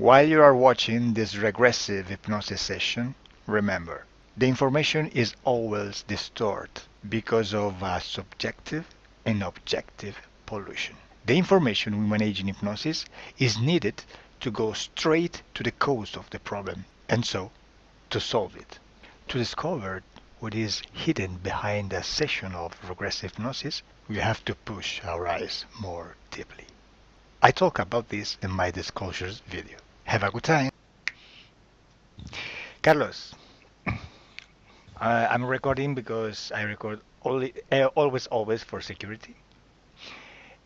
While you are watching this regressive hypnosis session, remember, the information is always distorted because of subjective and objective pollution. The information we manage in hypnosis is needed to go straight to the cause of the problem and so to solve it. To discover what is hidden behind a session of regressive hypnosis, we have to push our eyes more deeply. I talk about this in my disclosures video. Have a good time. Carlos, I'm recording because I record only, always for security.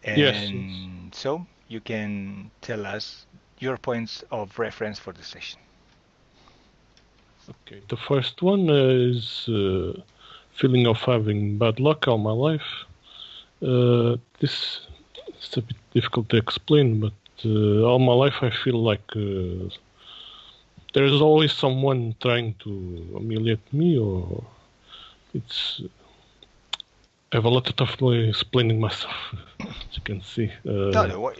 Yes, yes. And so you can tell us your points of reference for the session. Okay. The first one is feeling of having bad luck all my life. This is a bit difficult to explain, but all my life I feel like there's always someone trying to humiliate me, or it's. I have a lot of trouble explaining myself, as you can see. Do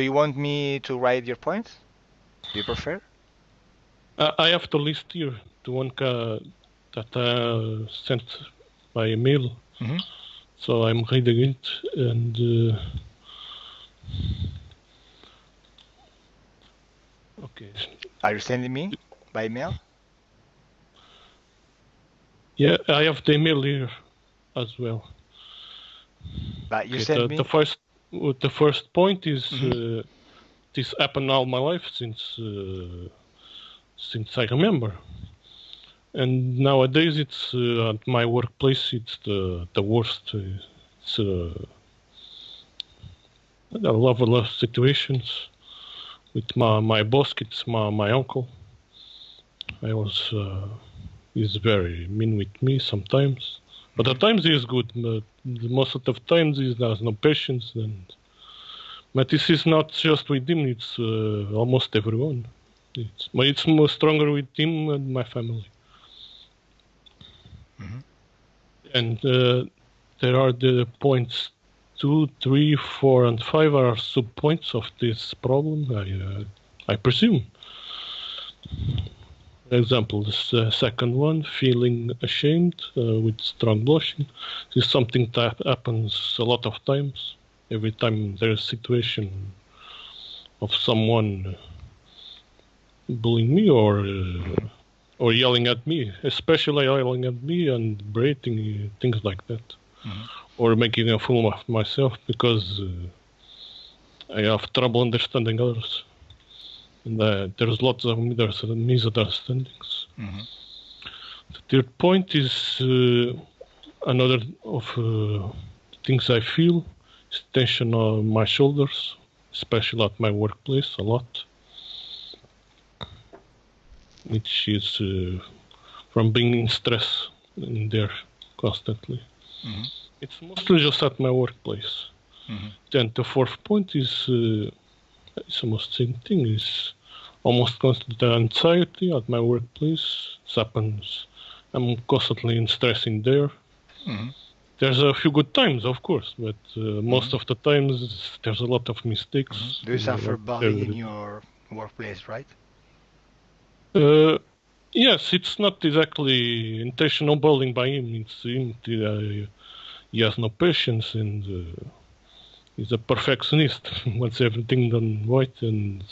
you want me to write your points? Do you prefer? I have the list here, the one that I sent by email. Mm-hmm. So I'm reading it, and okay. Are you sending me by email? Yeah, I have the email here as well. But you sent me. The first point is this happened all my life since I remember, and nowadays it's at my workplace. It's the worst. It's a lot of situations with my boss. It's my uncle. He's very mean with me sometimes, but at times he is good. But most of the times he has no patience. But this is not just with him; it's almost everyone. It's more stronger with him and my family. Mm-hmm. And there are the points 2, 3, 4, and 5 are sub-points of this problem, I presume. For example, the second one, feeling ashamed with strong blushing. This is something that happens a lot of times. Every time there's a situation of someone bullying me or yelling at me, especially yelling at me and berating, things like that. Mm-hmm. Or making a fool of myself because I have trouble understanding others. And there's lots of misunderstandings. Mm-hmm. The third point is another of things I feel is tension on my shoulders, especially at my workplace, a lot. Which is from being in stress in there constantly. Mm-hmm. It's mostly just at my workplace. Mm-hmm. Then the fourth point is it's almost the same thing. Is almost constant anxiety at my workplace. It happens. I'm constantly in stressing there. Mm-hmm. There's a few good times, of course, but most of the times there's a lot of mistakes. Mm-hmm. Do you suffer bullying in your workplace, right? Yes, it's not exactly intentional bullying by him. It's him. He has no patience and he's a perfectionist. Wants everything done right, and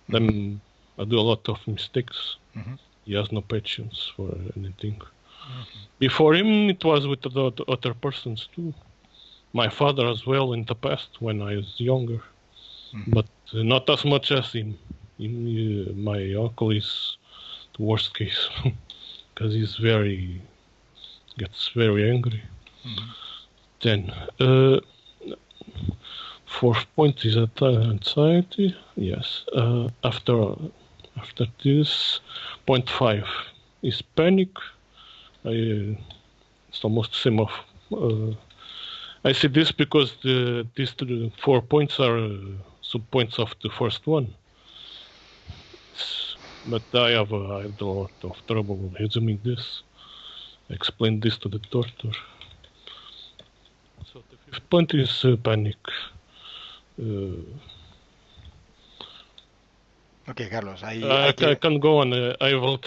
then I do a lot of mistakes. Mm-hmm. He has no patience for anything. Mm-hmm. Before him, it was with the other persons too. My father as well in the past when I was younger, but not as much as him. My uncle is the worst case because he's gets very angry. Then fourth point is anxiety. Yes. After this, point 5 is panic. It's almost the same of. I say this because these 4 points are sub-points of the first one. But I have a lot of trouble resuming this. I explained this to the doctor. So the fifth point is panic. Okay, Carlos, I I can. can go on. I will.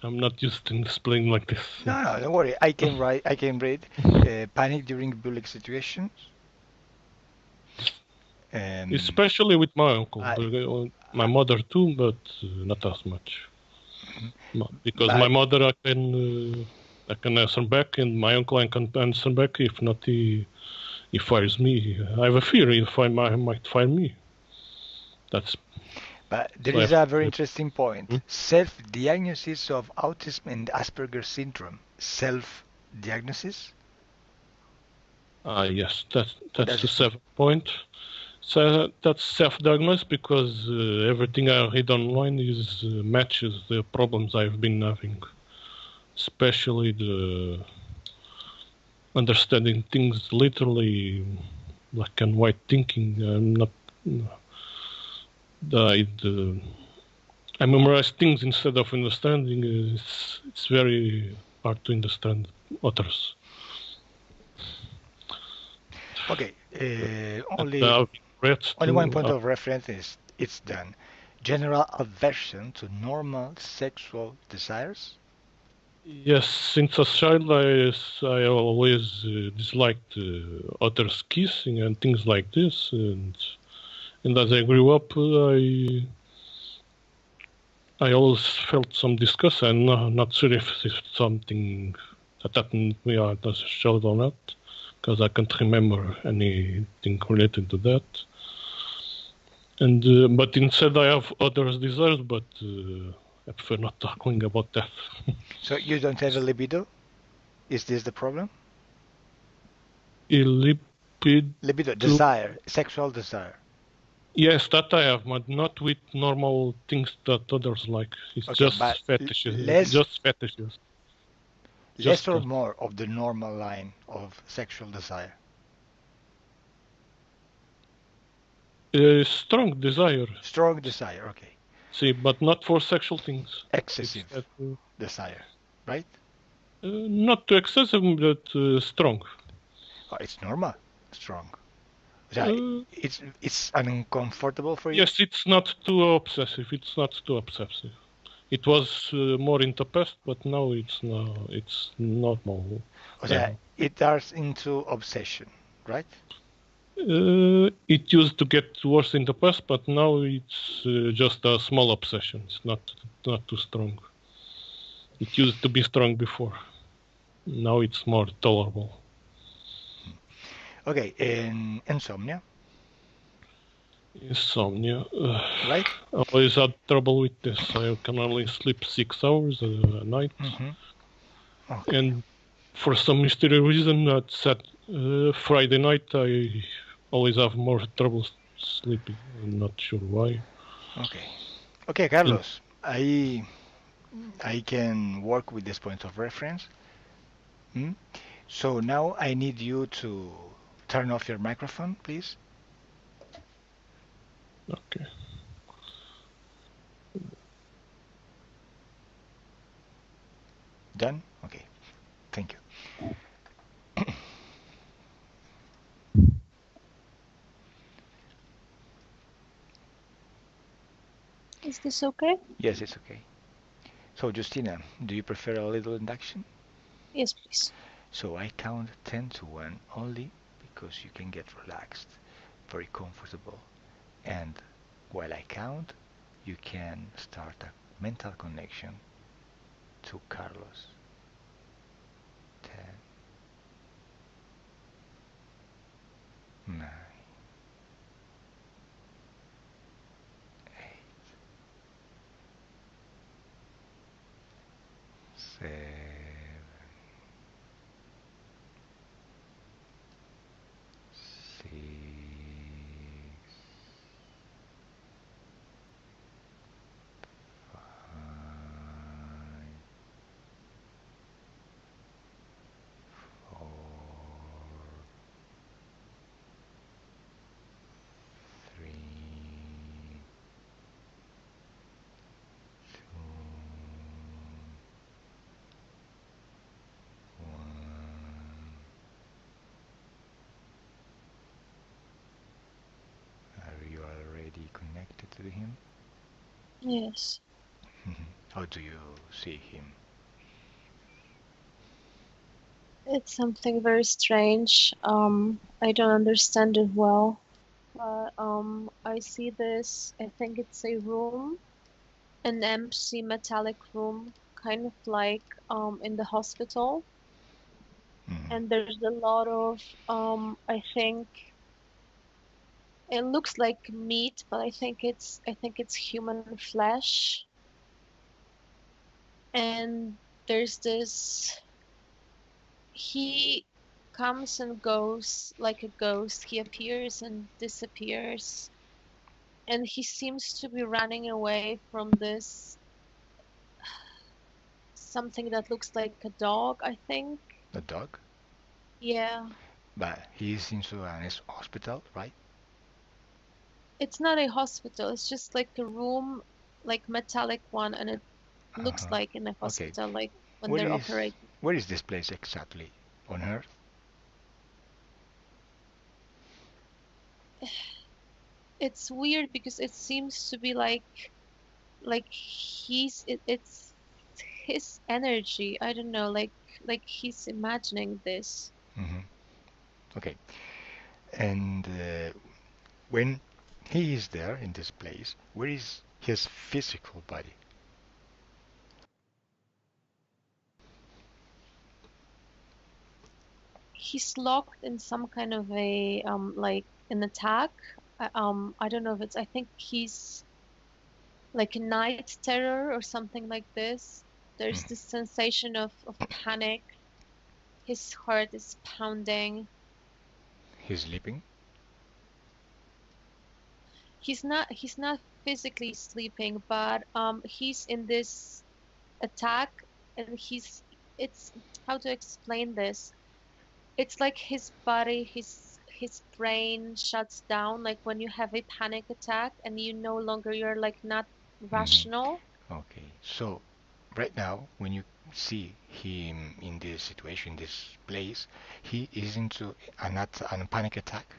I'm not used to explaining like this. No, no, don't worry. I can write. I can read. Panic during bullying situations. Um, Especially with my uncle, I, my mother too, but not as much. Because my but mother I can answer back, and my uncle I can answer back. If not, he fires me. I have a fear if I might fire me. That's but there so I is have a very to. interesting point. Hmm? Self-diagnosis of autism and Asperger's syndrome. Self-diagnosis. Yes, that's That's the 7th point. So that's self-diagnosed because everything I read online is matches the problems I've been having, especially the understanding things literally, black and white thinking. I'm not. I memorize things instead of understanding. It's very hard to understand others. okay. And Only regrets only one too. point of reference is it's done. General aversion to normal sexual desires. Yes, since a child, I always disliked others kissing and things like this, and as I grew up, I always felt some disgust. I'm not sure if it's something that happened to me as a child or not, because I can't remember anything related to that. And but instead, I have others desires, but I prefer not talking about that. So you don't have a libido? Is this the problem? Lipid Libido, to desire, sexual desire. Yes, that I have, but not with normal things that others like. It's Okay, but just fetishes. less Just fetishes. less Just or that. more of the normal line of sexual desire. Strong desire. Strong desire, okay. See, but not for sexual things. It's Excessive that, desire, right? not too excessive, but strong. Oh, it's normal, strong. Yeah, Uh, it's uncomfortable for you. yes, it's not too obsessive. It's not too obsessive. It was more in the past, but now it's normal Yeah, level. it turns into obsession, right? It used to get worse in the past, but now it's just a small obsession. It's not too strong. It used to be strong before. Now it's more tolerable. Okay, and insomnia, Insomnia. right? I always had trouble with this. I can only sleep 6 hours a night, Mm-hmm. Okay, and for some mysterious reason, that's at Friday night. I always have more trouble sleeping. I'm not sure why. okay, okay, And Carlos. I can work with this point of reference. Hmm? So now I need you to turn off your microphone, please. okay. Done? Okay, thank you. Is this okay? Yes, it's okay. So, Justina, do you prefer a little induction? Yes, please. So I count 10 to 1 only because you can get relaxed, very comfortable. And while I count, you can start a mental connection to Carlos. 10, 9, 8, 7, 6, 5, 4, 3, 2, 1. Are you already connected to him? Yes. How do you see him? It's something very strange. I don't understand it well. But I see this, I think it's a room, an empty metallic room, kind of like in the hospital. Mhm. And there's a lot of I think it looks like meat, but I think it's human flesh. And there's this, he comes and goes like a ghost. He appears and disappears. And he seems to be running away from this something that looks like a dog, I think. The dog? Yeah. But he is into an hospital, right? It's not a hospital, it's just like a room, like metallic one, and it looks Uh-huh. like in a Okay. hospital, like when Where they're is operating. where is this place exactly on Earth? It's weird because it seems to be like it's his energy. I don't know, like he's imagining this. Hmm. Okay. And when he is there in this place, where is his physical body? He's locked in some kind of a like an attack. I don't know if it's, I think he's like a night terror or something like this. There's Mhm. this sensation of panic. His heart is pounding. He's sleeping. He's not physically sleeping, but he's in this attack, and it's, how to explain this? It's like his body, his brain shuts down, like when you have a panic attack and you no longer, you're like not Hmm. rational. Okay. So right now, when you see him in this situation, this place, he is into an panic attack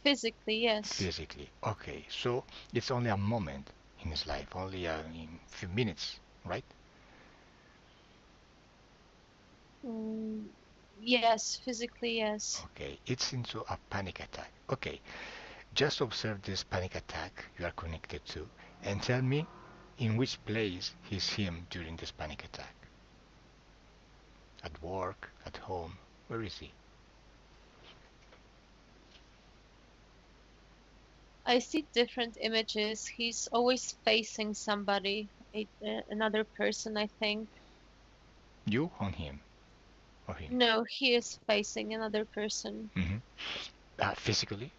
Physically, yes. physically. Okay. So it's only a moment in his life, only a few minutes, right? Mm, yes, physically, yes. Okay. It's into a panic attack. Okay. Just observe this panic attack you are connected to and tell me in which place is him during this panic attack. At work, at home, where is he? I see different images. He's always facing somebody, another person, I think. You on him or him? No, he is facing another person. Hmm. Physically?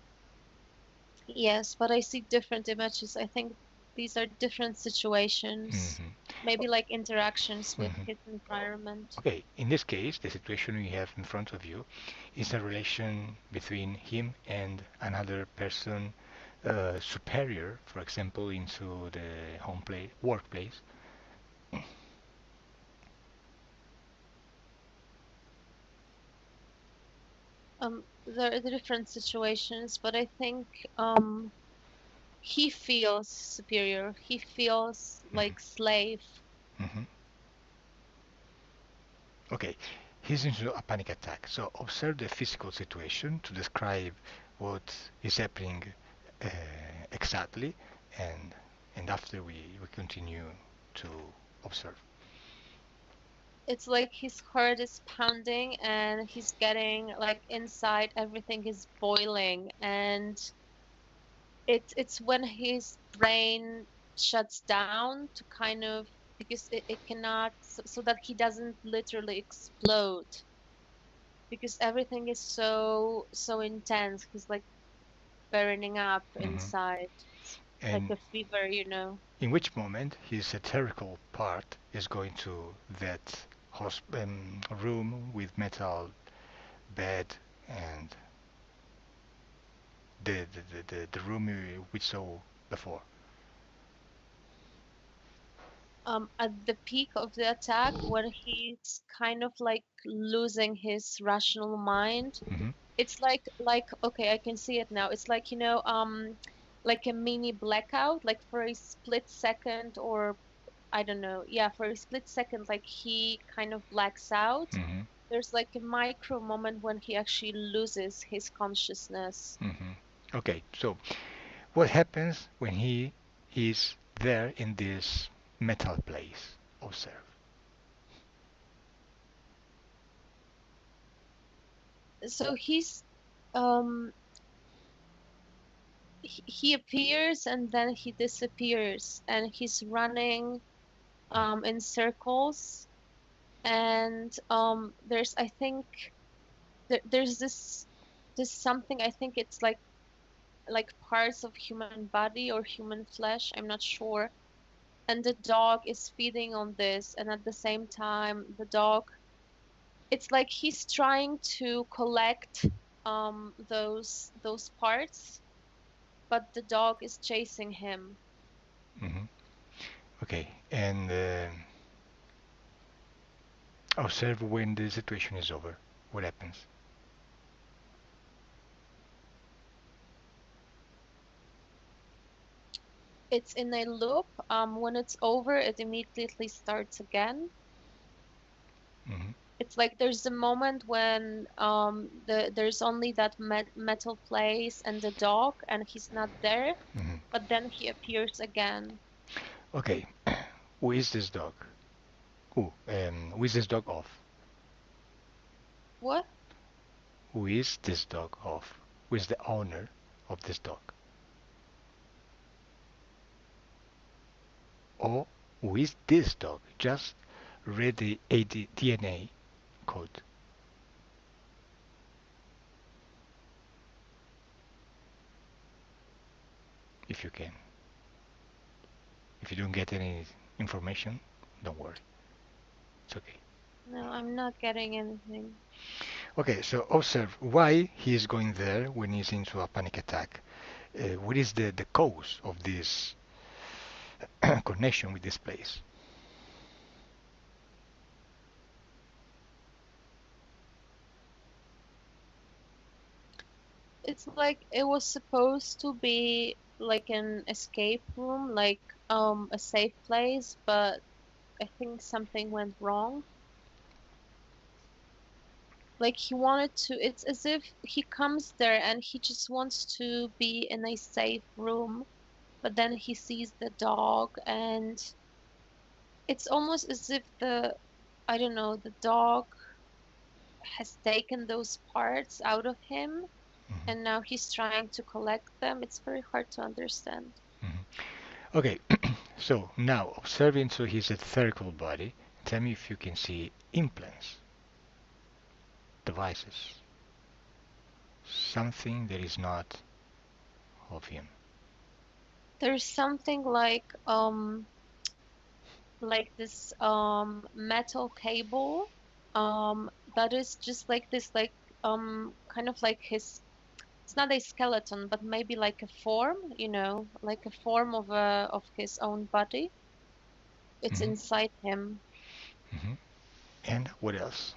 Yes, but I see different images. I think these are different situations, Hmm. maybe like interactions with Hmm. his environment. Okay, in this case, the situation we have in front of you is a relation between him and another person superior, for example, into the workplace. There are different situations, but I think he feels superior. He feels Hmm. like slave. Hmm. Okay, he's into a panic attack. So observe the physical situation to describe what is happening uh, exactly, and after we continue to observe. It's like his heart is pounding and he's getting like inside everything is boiling, and it's when his brain shuts down to kind of, because it cannot, so that he doesn't literally explode, because everything is so intense. He's like burning up Hmm. inside. It's like And a fever. in which moment his etherical part is going to that room with metal bed and the room we saw before. At the peak of the attack, when he's kind of like losing his rational mind, Hmm. it's like okay, I can see it now. It's like, like a mini blackout, like for a split second, or I don't know, yeah, for a split second, like he kind of blacks out. Hmm. There's like a micro moment when he actually loses his consciousness. Hmm. Okay, so what happens when he is there in this metal place? Observe. So um he appears and then he disappears, and he's running in circles. And there's, I think, there's this something, I think it's like parts of human body or human flesh, I'm not sure. And the dog is feeding on this, and at the same time the dog, it's like he's trying to collect those parts, but the dog is chasing him. Hmm. Okay, and observe when the situation is over. What happens? It's in a loop. When it's over, it immediately starts again. Hmm. It's like there's a moment when there's only that metal place and the dog, and he's not there, Hmm. but then he appears again. Okay, who is this dog? Who is this dog of? What? Who is this dog of? Who is the owner of this dog? Or who is this dog? Just read the DNA code if you can. If you don't get any information, don't worry. It's okay. No, I'm not getting anything. Okay, so observe why he is going there when he's into a panic attack. What is the cause of this connection with this place? It's like it was supposed to be like an escape room, like a safe place, but I think something went wrong. Like he wanted to, it's as if he comes there and he just wants to be in a safe room, but then he sees the dog, and it's almost as if I don't know, the dog has taken those parts out of him, Mhm, and now he's trying to collect them. It's very hard to understand. mhm. Okay, so now observing to his etherical body, tell me if you can see implants, devices, something that is not of him. There's something like this metal cable that is just like this, like kind of like his, it's not a skeleton, but maybe like a form, like a form of his own body. It's Hmm. inside him. Hmm. And what else?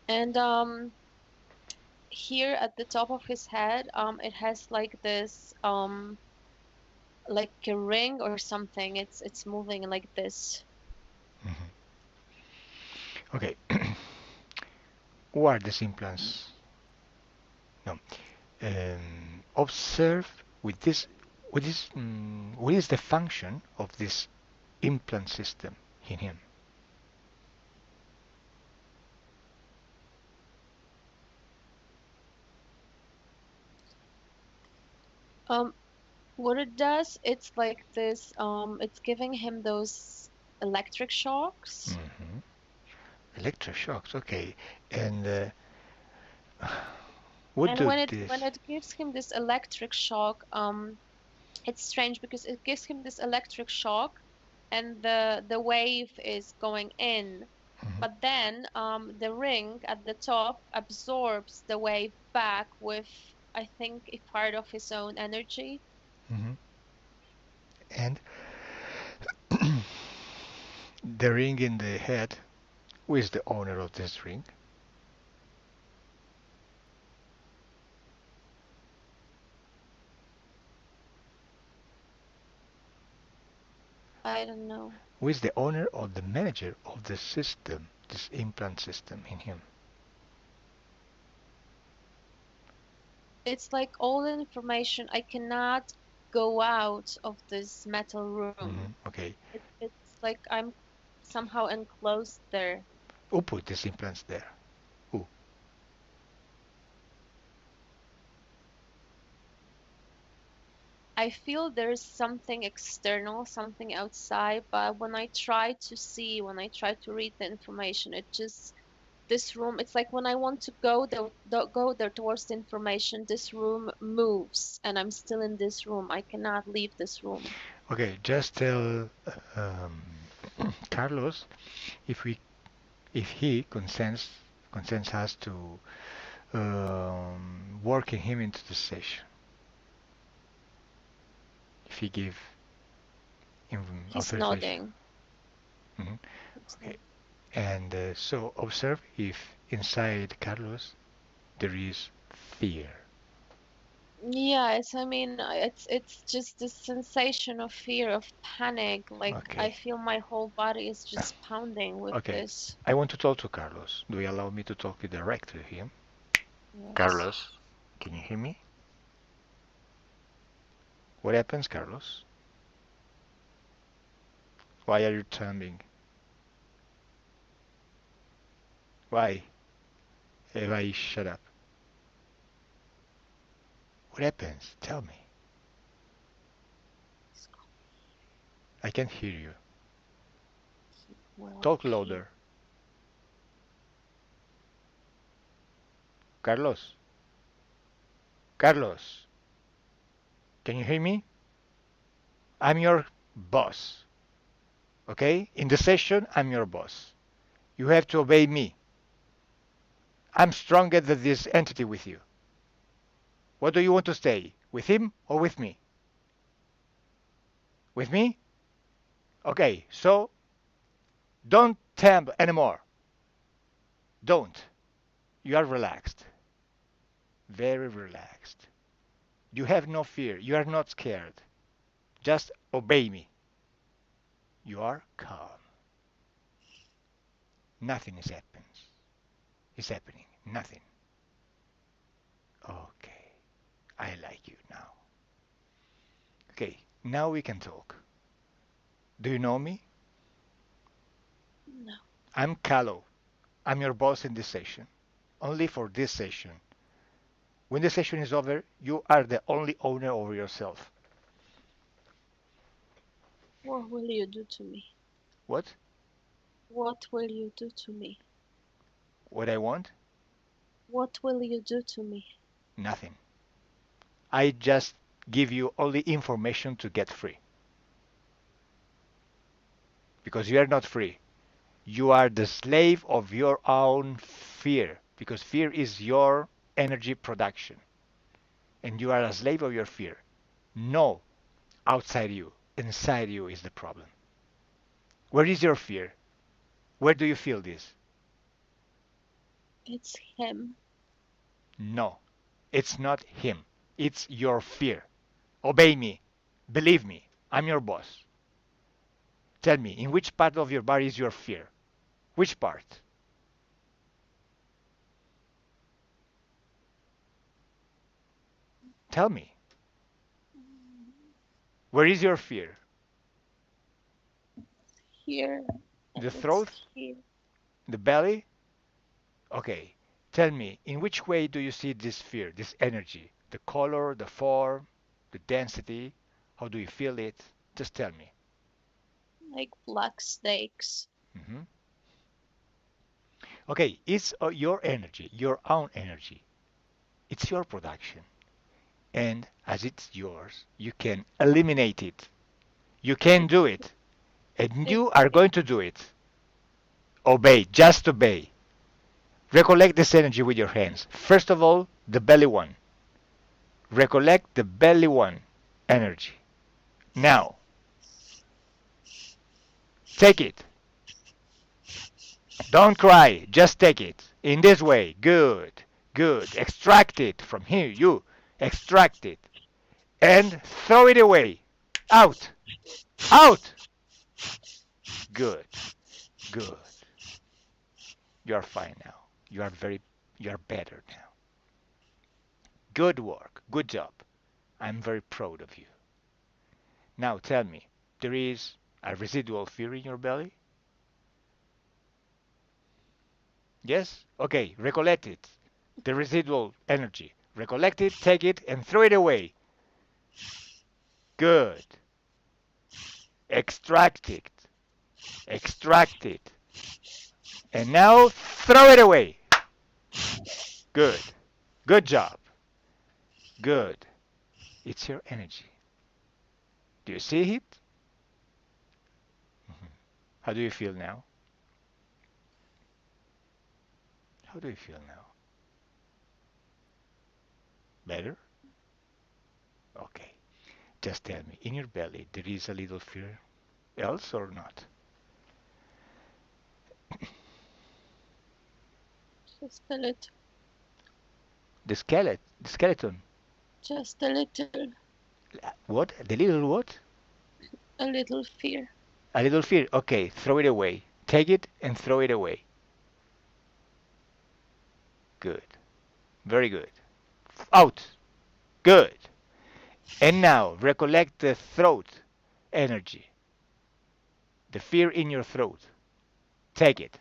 And here at the top of his head, it has like this like a ring or something. It's moving like this. Hmm. Okay, who are these implants? No. Observe with this. What is the function of this implant system in him? Um, what it does, it's like this, it's giving him those electric shocks. Hmm. Electroshocks. Okay, and what And do when this? it gives him this electric shock, it's strange because it gives him this electric shock, and the wave is going in, Mhm, but then the ring at the top absorbs the wave back with, I think, a part of his own energy. mhm. And the ring in the head. Who is the owner of this ring? I don't know. Who is the owner or the manager of the system, this implant system in him? It's like all the information. I cannot go out of this metal room. Okay. It's like I'm somehow enclosed there. Who put these implants there? Who? I feel there's something external, something outside, but when I try to see, when I try to read the information, it just this room, it's like when I want to go there towards the information, this room moves and I'm still in this room. I cannot leave this room. Okay, just tell Carlos if he consents us to working him into the session. If he give him He's authorization. nodding. Mhm. Okay. And so observe if inside Carlos there is fear. Yes, I mean, it's just this sensation of fear, of panic. Like I Okay. feel my whole body is just pounding with Okay. this. I want to talk to Carlos. Do you allow me to talk direct to him? Yes. Carlos, can you hear me? What happens, Carlos? Why are you trembling? Why? Have I shut up? What happens? Tell me. I can't hear you. Well, Talk louder. Carlos. Carlos. Can you hear me? I'm your boss. Okay? In the session, I'm your boss. You have to obey me. I'm stronger than this entity with you. What do you want to stay? With him or with me? With me? Okay, so don't tremble anymore. Don't. You are relaxed. Very relaxed. You have no fear. You are not scared. Just obey me. You are calm. Nothing is happening. Nothing. Okay. I like you now. Okay, now we can talk. Do you know me? no. I'm Calo. I'm your boss in this session. Only for this session. When the session is over, you are the only owner over yourself. What will you do to me? What? What will you do to me? What I want? What will you do to me? Nothing. I just give you only information to get free. Because you are not free. You are the slave of your own fear. Because fear is your energy production. And you are a slave of your fear. No outside you. Inside you is the problem. Where is your fear? Where do you feel this? It's him. No, it's not him. It's your fear. Obey me. Believe me. I'm your boss. Tell me, in which part of your body is your fear? Which part? Tell me. Where is your fear? Here. The It's throat? here. The belly? Okay. Tell me, in which way do you see this fear, this energy? The color, the form, the density? How do you feel it? Just tell me. Like black snakes. Mhm. Okay, it's your energy, your own energy. It's your production. And as it's yours, you can eliminate it. You can do it. And It, you are going to do it. Obey, just obey. Recollect this energy with your hands. First of all, the belly one. Recollect the belly one energy. Now, take it. Don't cry, just take it. In this way. Good, good. Extract it from here, you. Extract it. And throw it away. Out, out. Good. Good. You are fine now. You are better now. Good work. Good job. I'm very proud of you. Now tell me, there is a residual fear in your belly? Yes? Okay, recollect it. The residual energy. Recollect it, take it, and throw it away. Good. Extract it. Extract it. And now throw it away. Good. Good job. Good. It's your energy. Do you see it? Mhm. How do you feel now? How do you feel now? Better? Okay. Just tell me, in your belly, there is a little fear else or not? Just a little. The skeleton. Just a little. What? The little what? A little fear. A little fear. Okay, throw it away. Take it and throw it away. Good. Very good. Out. Good. And now recollect the throat energy. The fear in your throat. Take it.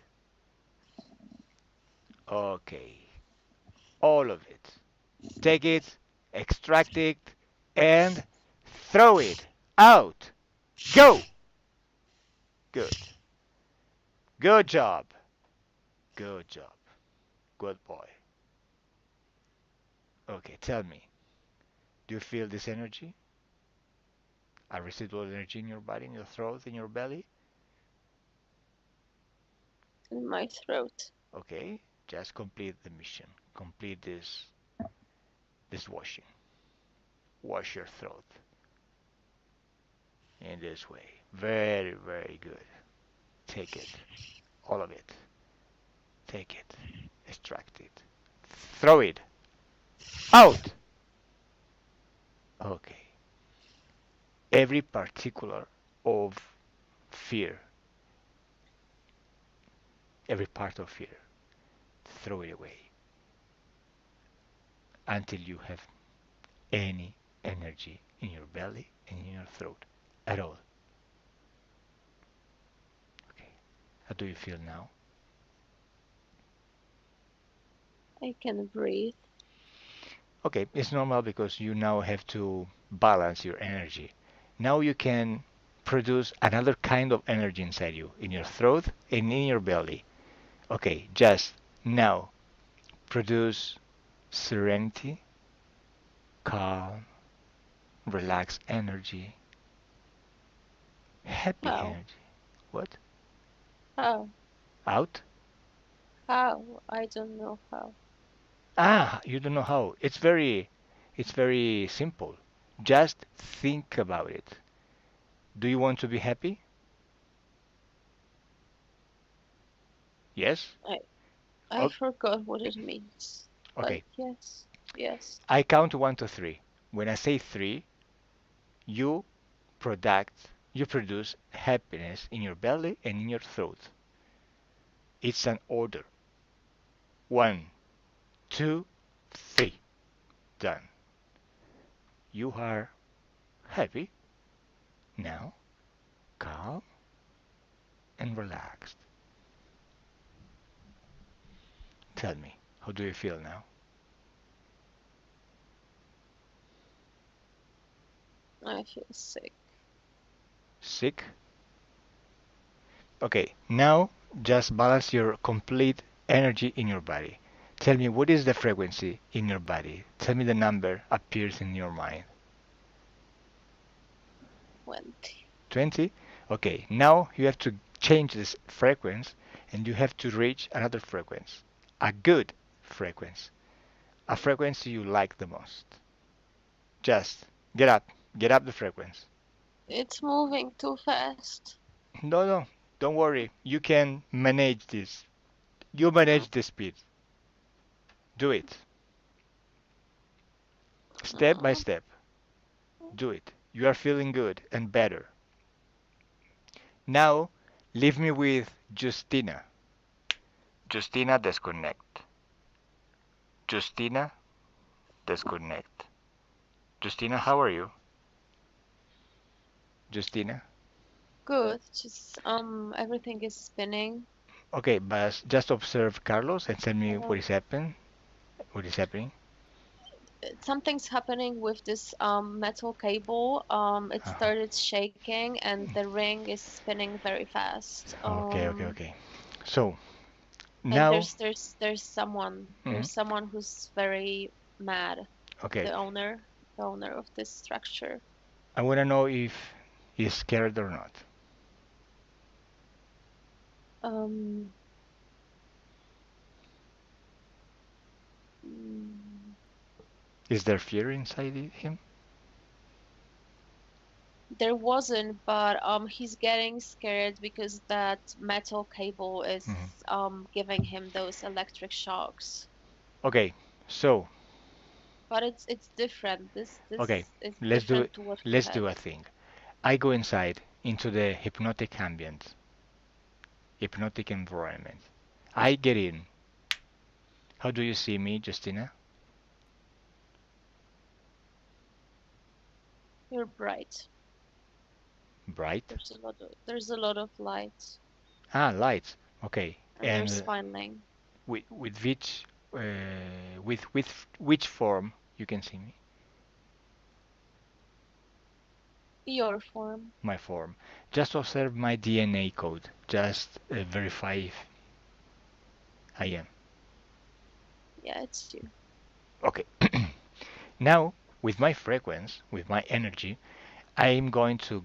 Okay. All of it. Take it, extract it, and throw it out. Go. Good. Good job. Good job. Good boy. Okay, tell me. Do you feel this energy? A residual energy in your body, in your throat, in your belly? In my throat. Okay, just complete the mission. Complete this washing. Wash your throat in this way. Very, very good. Take it. All of it. Take it. Extract it. Throw it out. Okay. Every particular of fear, every part of fear, throw it away until you have any energy in your belly and in your throat at all. Okay. How do you feel now? I can breathe. Okay, it's normal because you now have to balance your energy. Now you can produce another kind of energy inside you, in your throat and in your belly. Okay, just now produce serenity, calm, relaxed energy, happy How? energy. What? How? Out? How? I don't know how. Ah, you don't know how. It's very simple. Just think about it. Do you want to be happy? Yes? I forgot what it means. But Okay. yes. Yes. I count 1 to 3. When I say 3, you you produce happiness in your belly and in your throat. It's an order. 1, 2, 3. Done. You are happy now, calm and relaxed. Tell me, how do you feel now? I feel sick. Sick? Okay, now just balance your complete energy in your body. Tell me, what is the frequency in your body? Tell me the number appears in your mind. 20. 20? Okay, now you have to change this frequency and you have to reach another frequency. A good frequency. A frequency you like the most. Just get up the frequency. It's moving too fast. No, no, don't worry. You can manage this. You manage the speed. Do it. Step by Uh, step. Do it. You are feeling good and better. Now Leave me with Justina. Justina, disconnect. Justina, disconnect. Justina, how are you? Justina? Good. Just everything is spinning. Okay, but just observe Carlos and tell me Uh, what is happening. What is happening? Something's happening with this metal cable. It Uh-huh. started shaking and the ring is spinning very fast. Okay, okay, okay. So And now, mhm, there's someone who's very mad. okay, The owner, the owner of this structure. I want to know if he's scared or not. Um, mm, Is there fear inside him? there wasn't, but he's getting scared because that metal cable is Mhm. giving him those electric shocks. Okay, so But it's different. okay, This is let's do different to what we let's had. do a thing. I go inside into the hypnotic ambient, hypnotic environment. I get in. How do you see me, Justina? You're bright. Bright. There's a lot of light Ah, lights. Okay, and you're and smiling. with which with which form you can see me? Your form. My form. Just observe my DNA code. Just verify if I am. Yeah, it's you. Okay. Now, with my frequency, with my energy, I am going to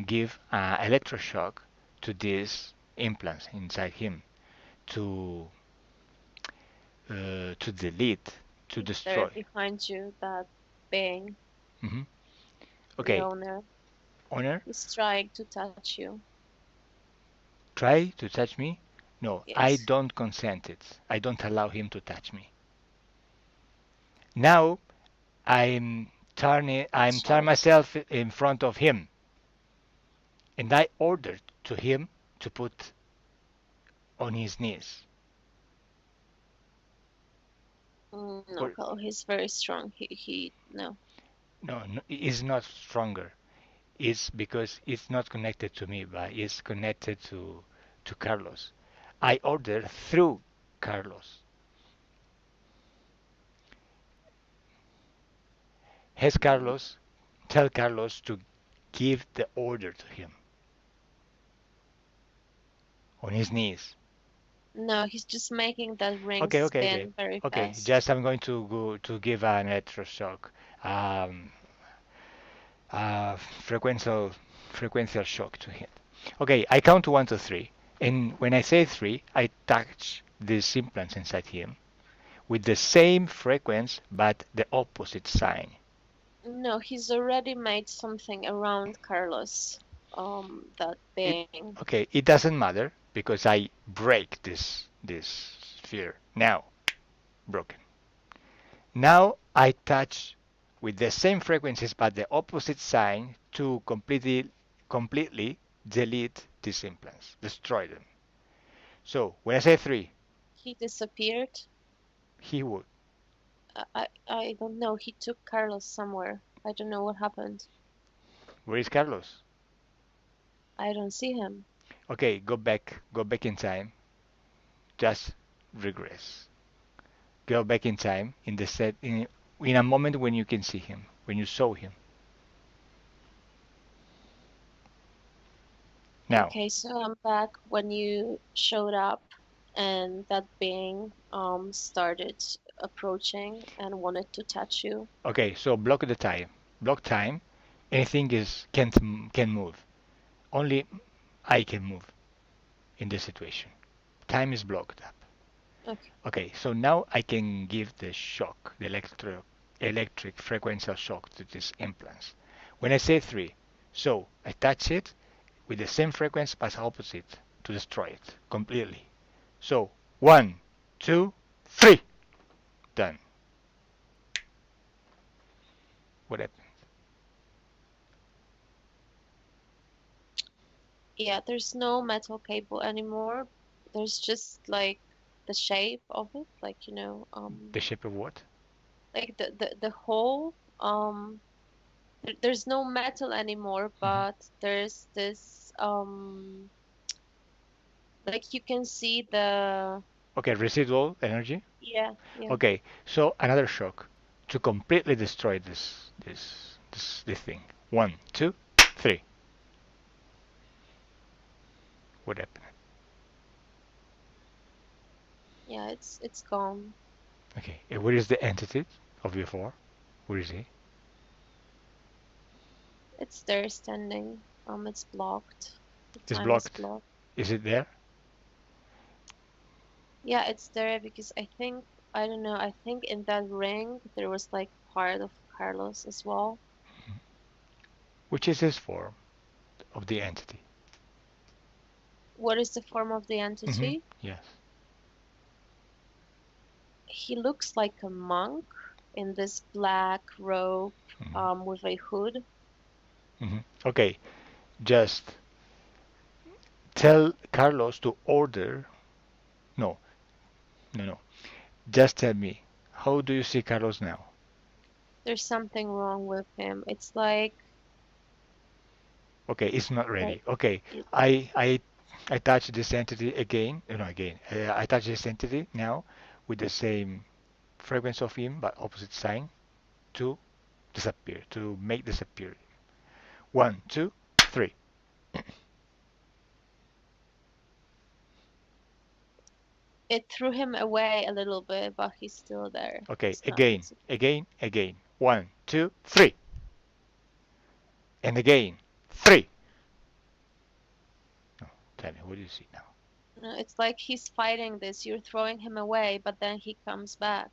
give electroshock to these implants inside him to to delete, to There destroy. behind you, that being, Hmm. the Okay, owner, owner, is trying to touch you. try to touch me. No, I Yes. don't consent it. I don't allow him to touch me. Now I'm That's turning right. myself in front of him, and I ordered to him to put on his knees. No, Or Cal, he's very strong. He no. no, no, it's not stronger. It's because it's not connected to me, but it's connected to Carlos. I ordered through Carlos. Has Mm, Carlos tell Carlos to give the order to him on his knees. No, he's just making that ring Okay, okay, okay, spin very okay. fast. Just I'm going to go to give an electroshock, um, frequential frequential shock to him. Okay, I count to 1 to 3, and when I say three, I touch these implants inside him with the same frequency but the opposite sign. No, he's already made something around Carlos. That It being. okay, it doesn't matter because I break this sphere now, broken. Now I touch with the same frequencies but the opposite sign to completely delete these implants, destroy them. So when I say three, He disappeared. he would. I don't know. He took Carlos somewhere. I don't know what happened. Where is Carlos? I don't see him. Okay, go back in time. Just regress. Go back in time in the set in a moment when you can see him, when you saw him. Now, Okay, so I'm back when you showed up and that being started approaching and wanted to touch you. okay, so block the time. Block time. Anything is can move. Only I can move in this situation. Time is blocked up. Okay. Okay, so now I can give the shock, the electric frequential shock to these implants. When I say three, so I touch it with the same frequency but opposite to destroy it completely. So 1, 2, 3, done. What happened? Yeah, there's no metal cable anymore. There's just like the shape of it, like The shape of what? like the hole. There's no metal anymore, Mhm. but there's this like you can see the Okay, residual energy. yeah. Okay, so another shock to completely destroy this thing. One, two, three. What happened? Yeah, it's gone. Okay, and where is the entity of before? Where is he? It's there standing. It's blocked. The It's time is blocked. blocked. Is it there? Yeah, it's there because I don't know, I think in that ring there was like part of Carlos as well. Which is his form of the entity? What is the form of the Mm-hmm. entity? Yes. He looks like a monk in this black robe Mm-hmm. with a hood. Mm-hmm. Okay, just tell Carlos to order. No, no, no. Just tell me, how do you see Carlos now? There's something wrong with him. It's like Okay, it's not like ready. Okay, it, I I I touch this entity again. No, again. I touch this entity now with the same frequency of him, but opposite sign to disappear, to make disappear. One, two, three. it threw him away a little bit, but he's still there. Okay, It's not again, again, again. One, two, three. And again, three. No, tell me, what do you see now? no, it's like he's fighting this. You're throwing him away, but then he comes back.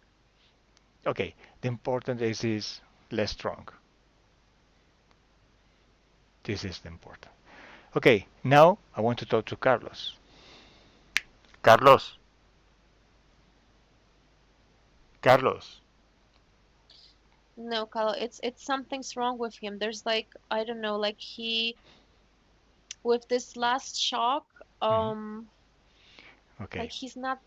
Okay, the important is less strong. This is the important. Okay, now I want to talk to Carlos. Carlos, Carlos. No, Carlo, it's something's wrong with him. There's like I don't know, like he with this last shock, Mhm. like Okay. he's not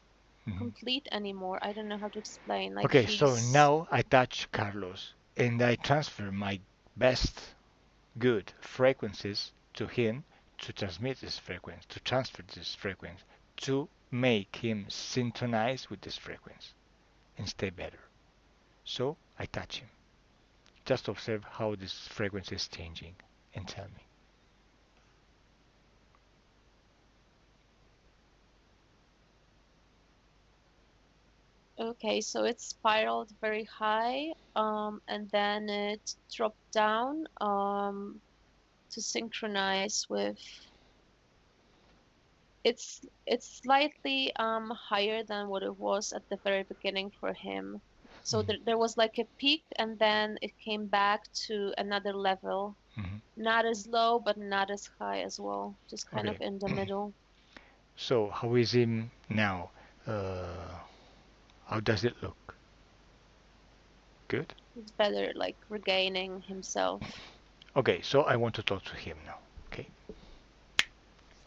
Mhm. complete anymore. I don't know how to explain. Like Okay, so he's now I touch Carlos and I transfer my best good frequencies to him to transmit this frequency, to transfer this frequency, to make him synchronize with this frequency and stay better. So I touch him. Just observe how this frequency is changing and tell me. okay, so it spiraled very high, and then it dropped down, to synchronize with it's slightly higher than what it was at the very beginning for him. So Mhm. there was like a peak and then it came back to another level. Mhm. Not as low, but not as high as well. Just kind of Okay. in the middle. So how is him now? Uh, how does it look? Good. He's better, like regaining himself. Okay, so I want to talk to him now. Okay.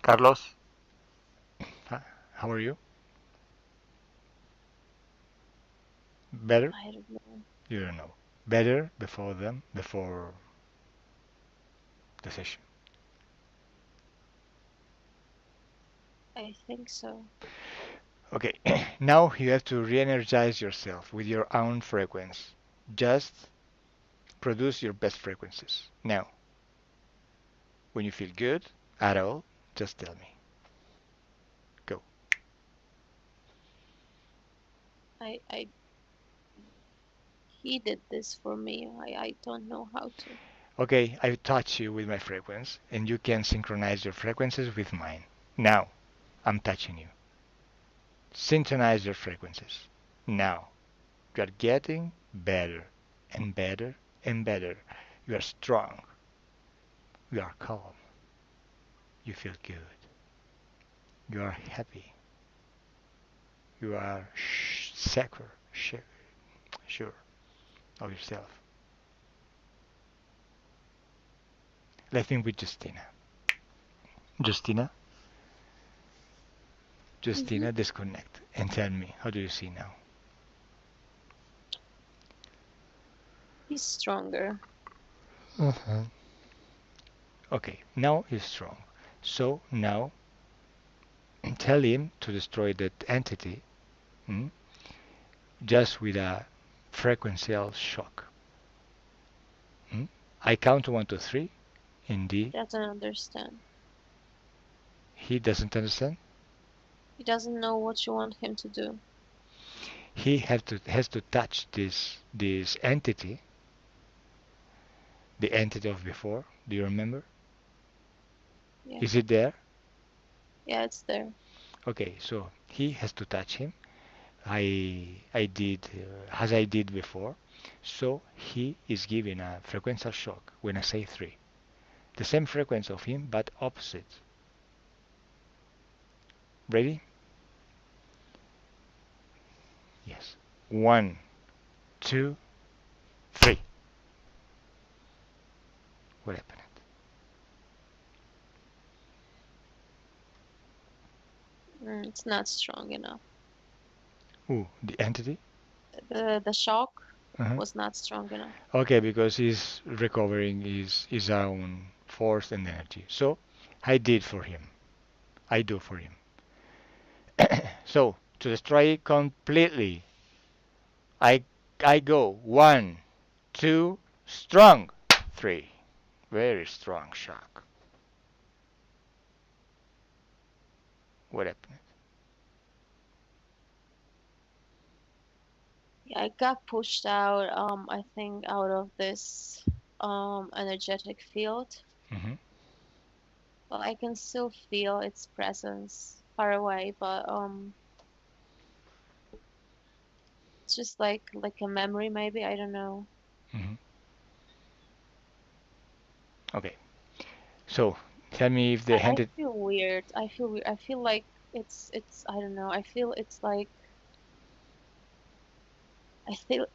Carlos, how are you? Better? I don't know. You don't know. Better before them, before the session. I think so. Okay, now you have to re-energize yourself with your own frequency. Just produce your best frequencies. Now, when you feel good at all, just tell me. Go. I he did this for me. I don't know how to. Okay, I touch you with my frequency, and you can synchronize your frequencies with mine. Now, I'm touching you. Synchronize your frequencies. Now, you are getting better and better and better. You are strong. You are calm. You feel good. You are happy. You are secure, sure of yourself. Let me with Justina. Justina, Hmm. disconnect and tell me, how do you see now? He's stronger. Uh-huh. Okay, now he's strong. So now tell him to destroy that entity, mm, just with a frequential shock. Mm? I count 1 to 3. Indeed, Doesn't understand. he doesn't understand. He doesn't know what you want him to do. He has to touch this entity, the entity of before. Do you remember? Yeah. Is it there? Yeah, it's there. Okay, so he has to touch him. I did as I did before. So he is given a frequential shock when I say 3. The same frequency of him, but opposite. Ready? Yes. 1, 2, 3. What happened? It's not strong enough. Ooh, the entity? The shock Uh-huh. was not strong enough. Okay, because he's recovering his own force and energy. So I did for him. I do for him. So to destroy it completely, I I go 1, 2, strong. 3, very strong shock. What happened? Yeah, I got pushed out, I think out of this energetic field, Hmm. but I can still feel its presence far away, but it's just like a memory maybe, I don't know. Hmm. Okay. So tell me if the I handed. feel weird. I feel weird. I feel like it's I don't know. I feel it's like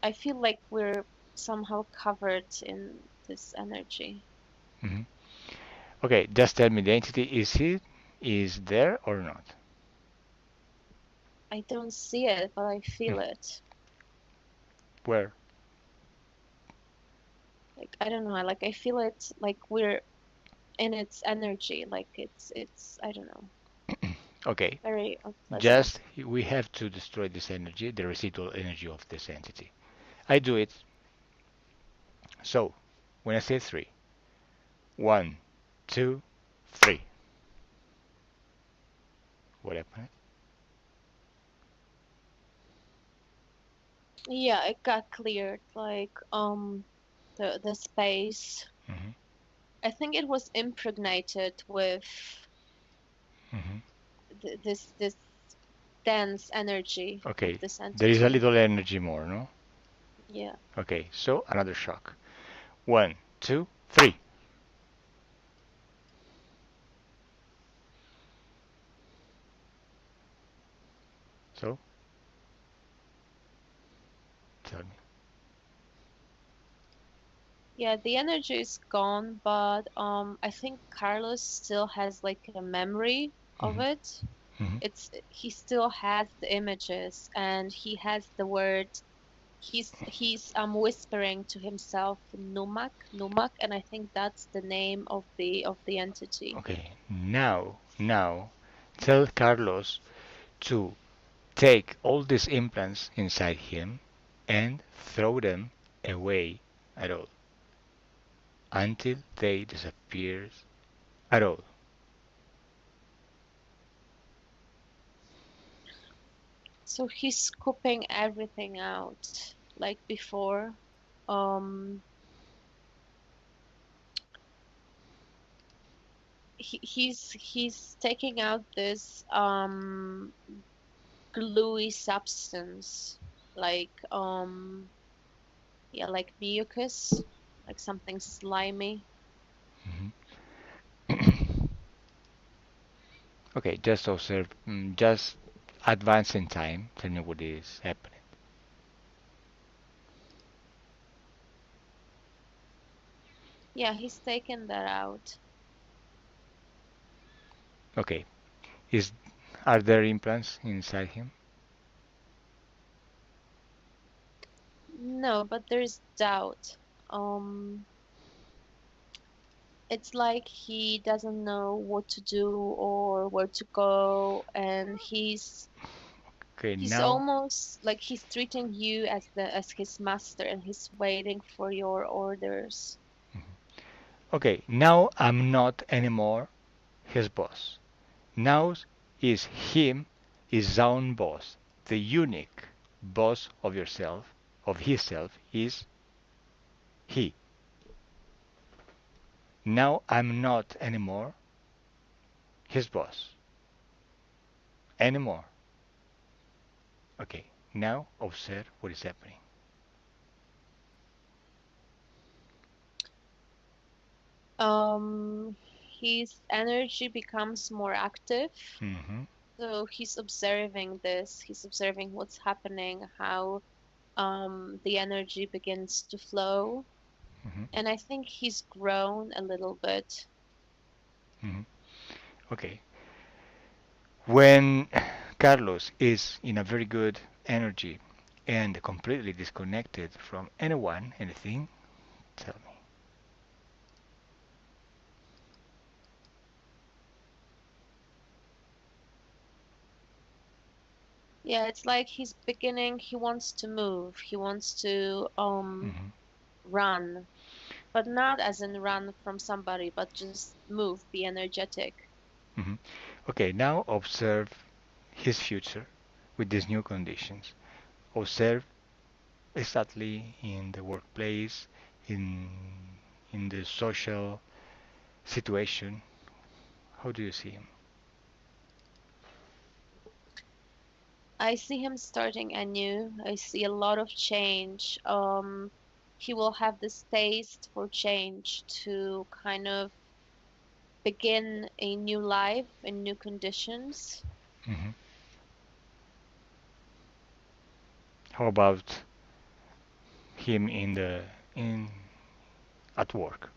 I feel like we're somehow covered in this energy. Hmm. Okay, just tell me the entity is there or not? I don't see it, but I Mm. feel it. Where? Like I don't know. Like I feel it. Like we're in its energy. Like it's I don't know. Okay, Very unpleasant. just we have to destroy this energy, the residual energy of this entity. I do it. So when I say 3, 1, 2, 3. What happened? Yeah, it got cleared. Like the space. Hmm. I think it was impregnated with Hmm. this dense energy of Okay, this there is a entity. little energy more, no? Yeah. Okay, so another shock. 1, 2, 3. So tell me. Yeah, the energy is gone, but I think Carlos still has like a memory of Hmm. it. Hmm. It's he still has the images and he has the word. He's whispering to himself Numak, Numak, and I think that's the name of the entity. Okay, now tell Carlos to take all these implants inside him and throw them away at all until they disappear at all. So he's scooping everything out like before. Um, he's taking out this gluey substance like yeah, like mucus, like something slimy. Mhm. Okay, just observe, just advance in time. Tell me what is happening. Yeah, he's taken that out. Okay. Is Are there implants inside him? No, but there's doubt. Um, it's like he doesn't know what to do or where to go, and Okay, he's now. almost like he's treating you as his master, and he's waiting for your orders. Okay, now I'm not anymore his boss. Now is him his own boss. The unique boss of yourself, of himself, is he. Now I'm not anymore his boss. Anymore. Okay, now observe what is happening. Um, his energy becomes more active. Mm-hmm. So he's observing this. He's observing what's happening, how the energy begins to flow. Mm-hmm. And I think he's grown a little bit. Mm-hmm. Okay. When Carlos is in a very good energy and completely disconnected from anyone, anything, tell me. Yeah, it's like he's beginning, he wants to move, he wants to Mm-hmm. run, but not as in run from somebody, but just move, be energetic. Mm-hmm. Okay, now observe his future with these new conditions. Observe exactly in the workplace, in in the social situation. How do you see him? I see him starting anew. I see a lot of change. He will have this taste for change to kind of begin a new life in new conditions. Hmm. How about him in at work?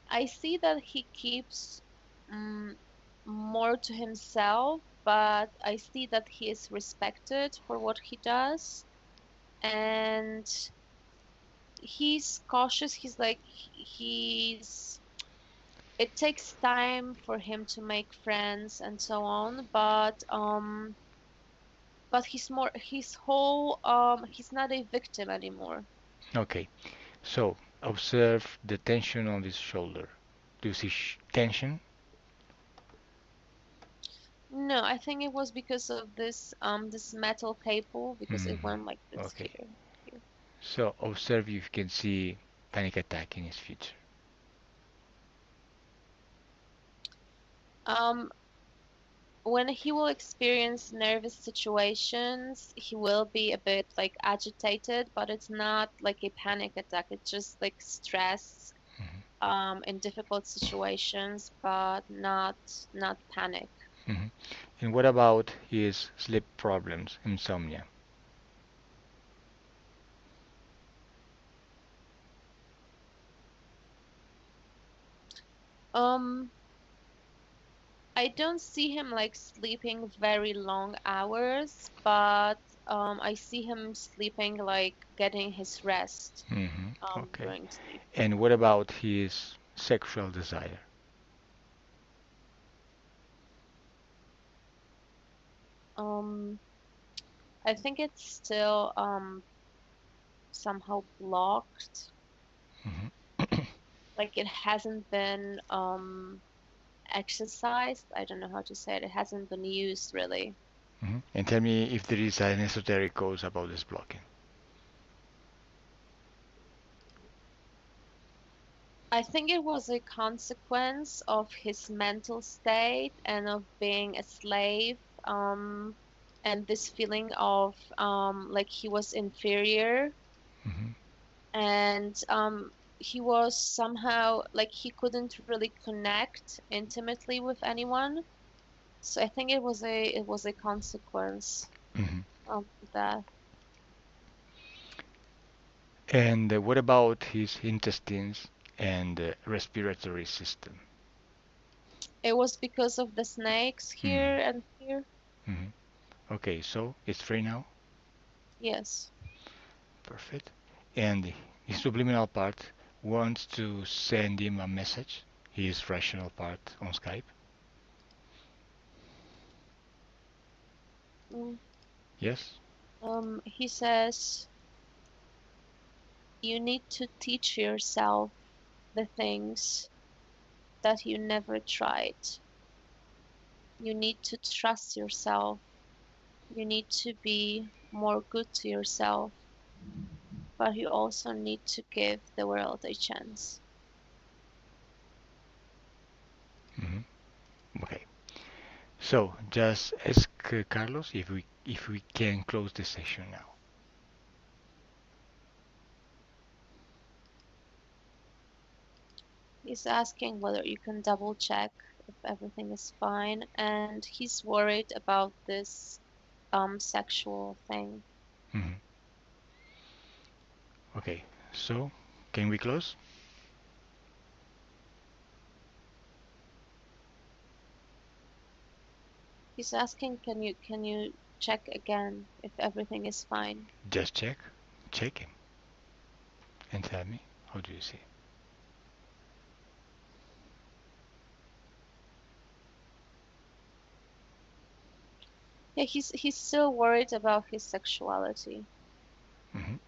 I see that he keeps mm, more to himself, but I see that he is respected for what he does, and he's cautious. He's like he's it takes time for him to make friends and so on, but he's more his whole he's not a victim anymore. Okay, so observe the tension on his shoulder. Do you see tension? No, I think it was because of this metal cable because it Hmm. went like this Okay, here. Here. so observe if you can see panic attack in his future. Um, when he will experience nervous situations, he will be a bit like agitated, but it's not like a panic attack. It's just like stress Hmm. in difficult situations, but not panic. Hmm. And what about his sleep problems, insomnia? Um, I don't see him like sleeping very long hours, but I see him sleeping like getting his rest Hmm. Okay. during sleep. And what about his sexual desire? Um, I think it's still somehow blocked. Hmm. Like it hasn't been exercised. I don't know how to say it. It hasn't been used really. Hmm. And tell me if there is an esoteric cause about this blocking. I think it was a consequence of his mental state and of being a slave, and this feeling of like he was inferior, Hmm. and he was somehow like he couldn't really connect intimately with anyone. So I think it was a consequence Hmm. of that. And what about his intestines and respiratory system. It was because of the snakes Mhm. here and here. Mhm. Okay, so it's free now. Yes. Perfect. And his subliminal part wants to send him a message. His rational part on Skype. Mm. Yes. He says you need to teach yourself the things that you never tried. You need to trust yourself. You need to be more good to yourself, but you also need to give the world a chance. Mhm. Okay. So just ask Carlos if we can close the session now. He's asking whether you can double check if everything is fine, and he's worried about this sexual thing. Mhm. Okay. So can we close? He's asking, can you check again if everything is fine? Just check him, and tell me how do you see. Yeah, he's still worried about his sexuality. Mhm.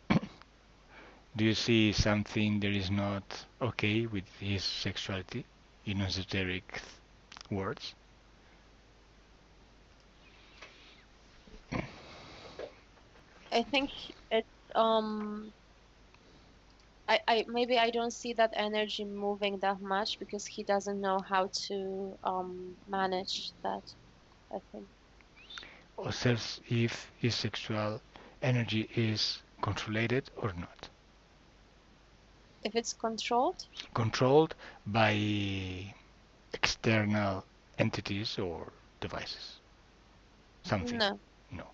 Do you see something that is not okay with his sexuality in esoteric words? I think it I maybe I don't see that energy moving that much because he doesn't know how to manage that, I think. Observes if his sexual energy is controlled or not. If it's controlled? Controlled by external entities or devices. Something. No. No.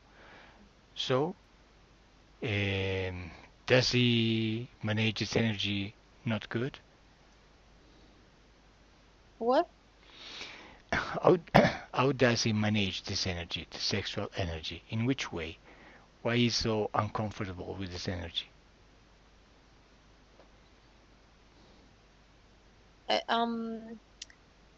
So, um, does he manage his energy not good? What? How, how does he manage this energy, the sexual energy? In which way? Why is so uncomfortable with this energy? I,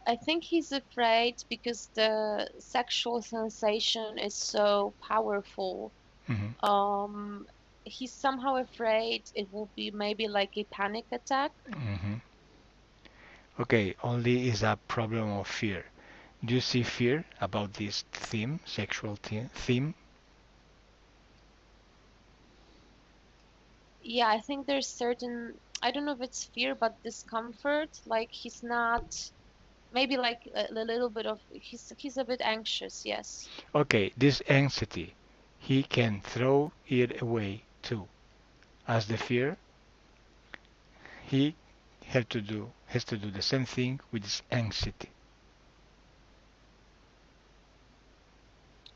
I think he's afraid because the sexual sensation is so powerful. Hmm. Um, he's somehow afraid it will be maybe like a panic attack. Hmm. Okay, only is a problem of fear. Do you see fear about this theme, sexual theme? Yeah, I think there's certain, I don't know if it's fear, but discomfort. Like he's not, maybe like a little bit of, he's a bit anxious, yes. Okay, this anxiety, he can throw it away too. As the fear, he has to do the same thing with his anxiety.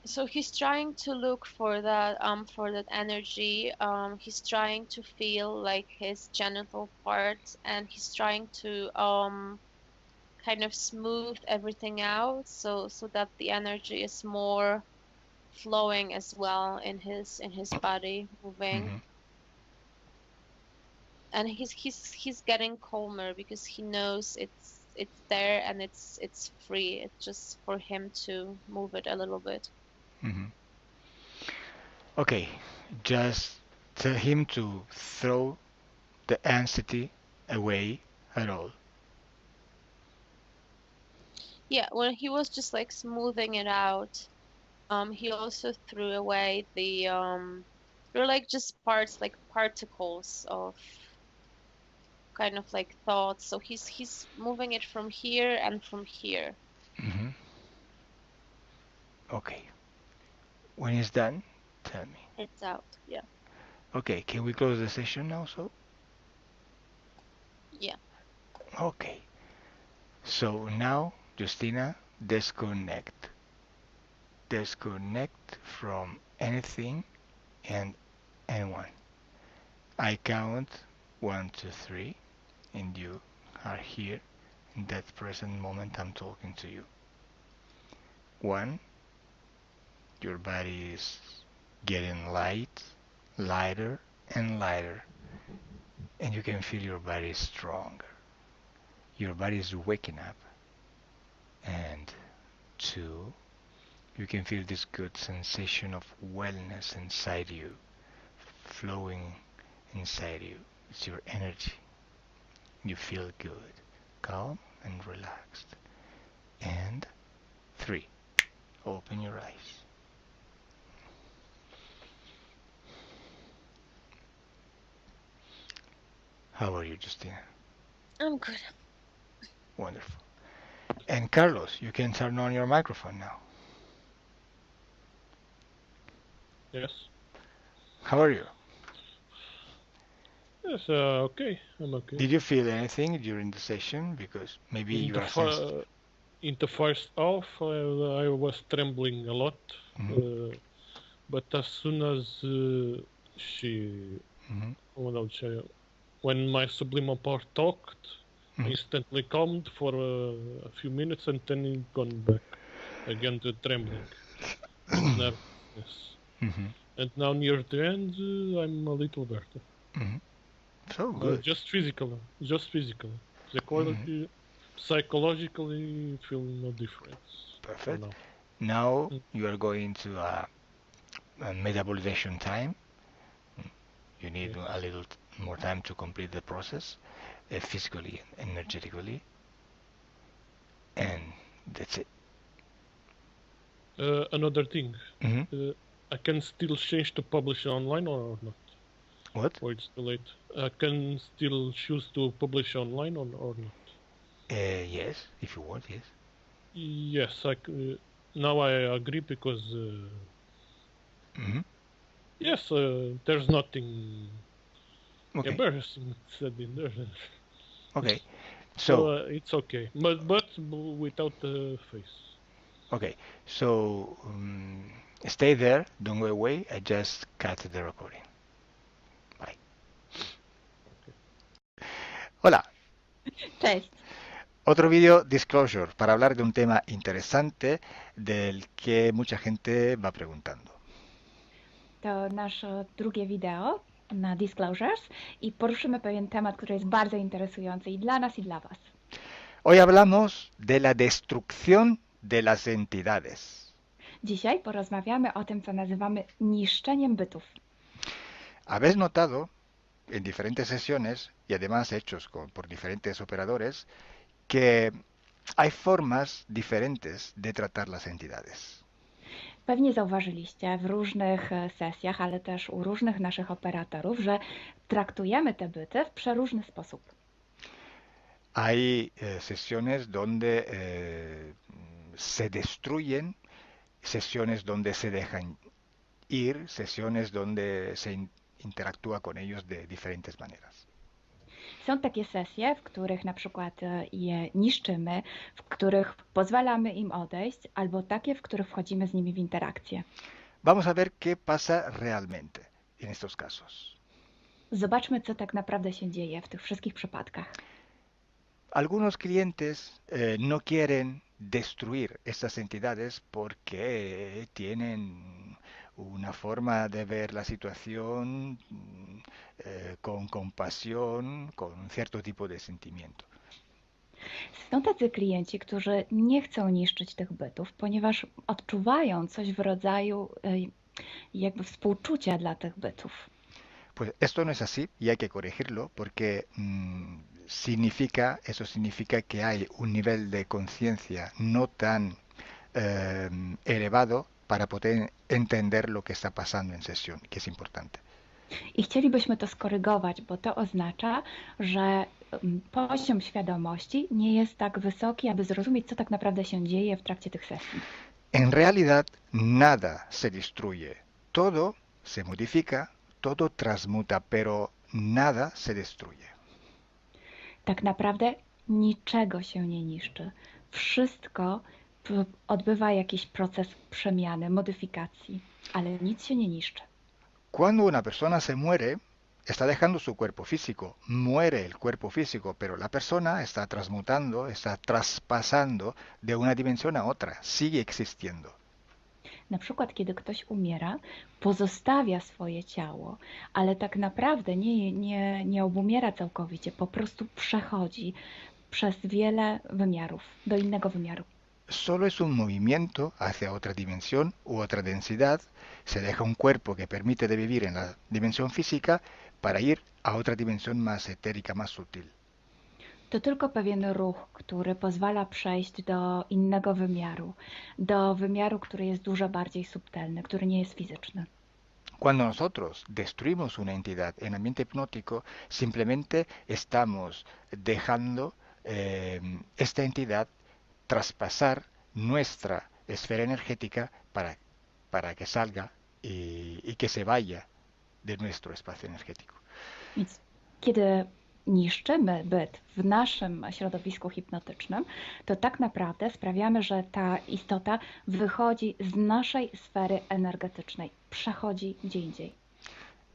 So he's trying to look for that energy. He's trying to feel like his genital parts, and he's trying to kind of smooth everything out so that the energy is more flowing as well in his body, moving. Hmm. And he's getting calmer because he knows it's there and it's free. It's just for him to move it a little bit. Hmm. Okay, just tell him to throw the anxiety away at all. Yeah, when he was just like smoothing it out, he also threw away the they're like just parts, like particles of kind of like thoughts. So he's moving it from here and from here. Hmm. Okay, when it's done, tell me. It's out. Yeah. Okay, can we close the session now? So, Yeah. okay. So now, Justina, disconnect. Disconnect from anything and anyone. I count 1, 2, 3, and you are here in that present moment I'm talking to you. 1, your body is getting lighter and lighter, and you can feel your body stronger. Your body is waking up. And 2, you can feel this good sensation of wellness inside you, flowing inside you. It's your energy. You feel good, calm and relaxed. And 3, open your eyes. How are you, Justina? I'm good. Wonderful. And Carlos, you can turn on your microphone now. Yes. How are you? Yes, okay. I'm okay. Did you feel anything during the session? Because maybe you are sensitive. In the first half, I was trembling a lot. Mm-hmm. But as soon as she, Mm-hmm. when my subliminal part talked, Mm-hmm. I instantly calmed for a few minutes and then it gone back again to trembling and nervousness. Mm-hmm. And now near the end, I'm a little better. Mm-hmm. So good. Just physically. Mm-hmm. Psychologically, feel no difference for Perfect. now. Now you are going to a metabolization time. You need Yes. a little more time to complete the process, physically and energetically, and that's it. Another thing, Mm-hmm. I can still change to publish online or not? What? Or it's too late? I can still choose to publish online or not? Yes, if you want, yes. Yes, now I agree because Mm-hmm. yes, there's nothing Okay. embarrassing said in there. Okay. So So, it's okay, but without the face. okay. So, stay there. Don't go away. I just cut the recording. Bye. Okay. Hola. Cześć. Otro vídeo disclosure para hablar de un tema interesante del que mucha gente va preguntando. To nasze drugie wideo na Disclosures i poruszymy pewien temat, który jest bardzo interesujący i dla nas, i dla Was. Hoy hablamos de la destrucción de las entidades. Dzisiaj porozmawiamy o tym, co nazywamy niszczeniem bytów. Habéis notado en diferentes sesiones y además hechos por diferentes operadores que hay formas diferentes de tratar las entidades. Pewnie zauważyliście w różnych sesjach, ale też u różnych naszych operatorów, że traktujemy te byty w przeróżny sposób. Hay sesiones donde se destruyen, sesiones donde se dejan ir, sesiones donde se interactúa con ellos de diferentes maneras. Są takie sesje, w których na przykład je niszczymy, w których pozwalamy im odejść, albo takie, w których wchodzimy z nimi w interakcję. Vamos a ver qué pasa realmente en estos casos. Zobaczmy, co tak naprawdę się dzieje w tych wszystkich przypadkach. Algunos clientes no quieren destruir estas entidades porque tienen una forma de ver la situación con compasión, con un cierto tipo de sentimiento. Są tacy klienci, którzy nie chcą niszczyć tych bytów, ponieważ odczuwają coś w rodzaju jakby współczucia dla tych bytów. Pues esto no es así y hay que corregirlo porque eso significa que hay un nivel de conciencia no tan elevado para poder entender lo que está pasando en sesión, que es importante. I chcielibyśmy to skorygować, bo to oznacza, że poziom świadomości nie jest tak wysoki, aby zrozumieć, co tak naprawdę się dzieje w trakcie tych sesji. En realidad nada se destruye, todo se modifica, todo transmuta, pero nada se destruye. Tak naprawdę niczego się nie niszczy. Wszystko odbywa jakiś proces przemiany, modyfikacji, ale nic się nie niszczy. Cuando una persona se muere, está dejando su cuerpo físico, muere el cuerpo físico, pero la persona está transmutando, está traspasando de una dimensión a otra, sigue existiendo. Na przykład, kiedy ktoś umiera, pozostawia swoje ciało, ale tak naprawdę nie obumiera całkowicie, po prostu przechodzi przez wiele wymiarów, do innego wymiaru. Solo es un movimiento hacia otra dimensión u otra densidad, se deja un cuerpo que permite de vivir en la dimensión física para ir a otra dimensión más etérica, más sutil. To tylko pewien ruch, który pozwala przejść do innego wymiaru, do wymiaru, który jest dużo bardziej subtelny, który nie jest fizyczny. Cuando nosotros destruimos una entidad en ambiente hipnótico, simplemente estamos dejando esta entidad traspasar nuestra esfera energética para que salga y que se vaya de nuestro espacio energético. Więc kiedy niszczymy byt w naszym środowisku hipnotycznym, to tak naprawdę sprawiamy, że ta istota wychodzi z naszej sfery energetycznej, przechodzi gdzie indziej.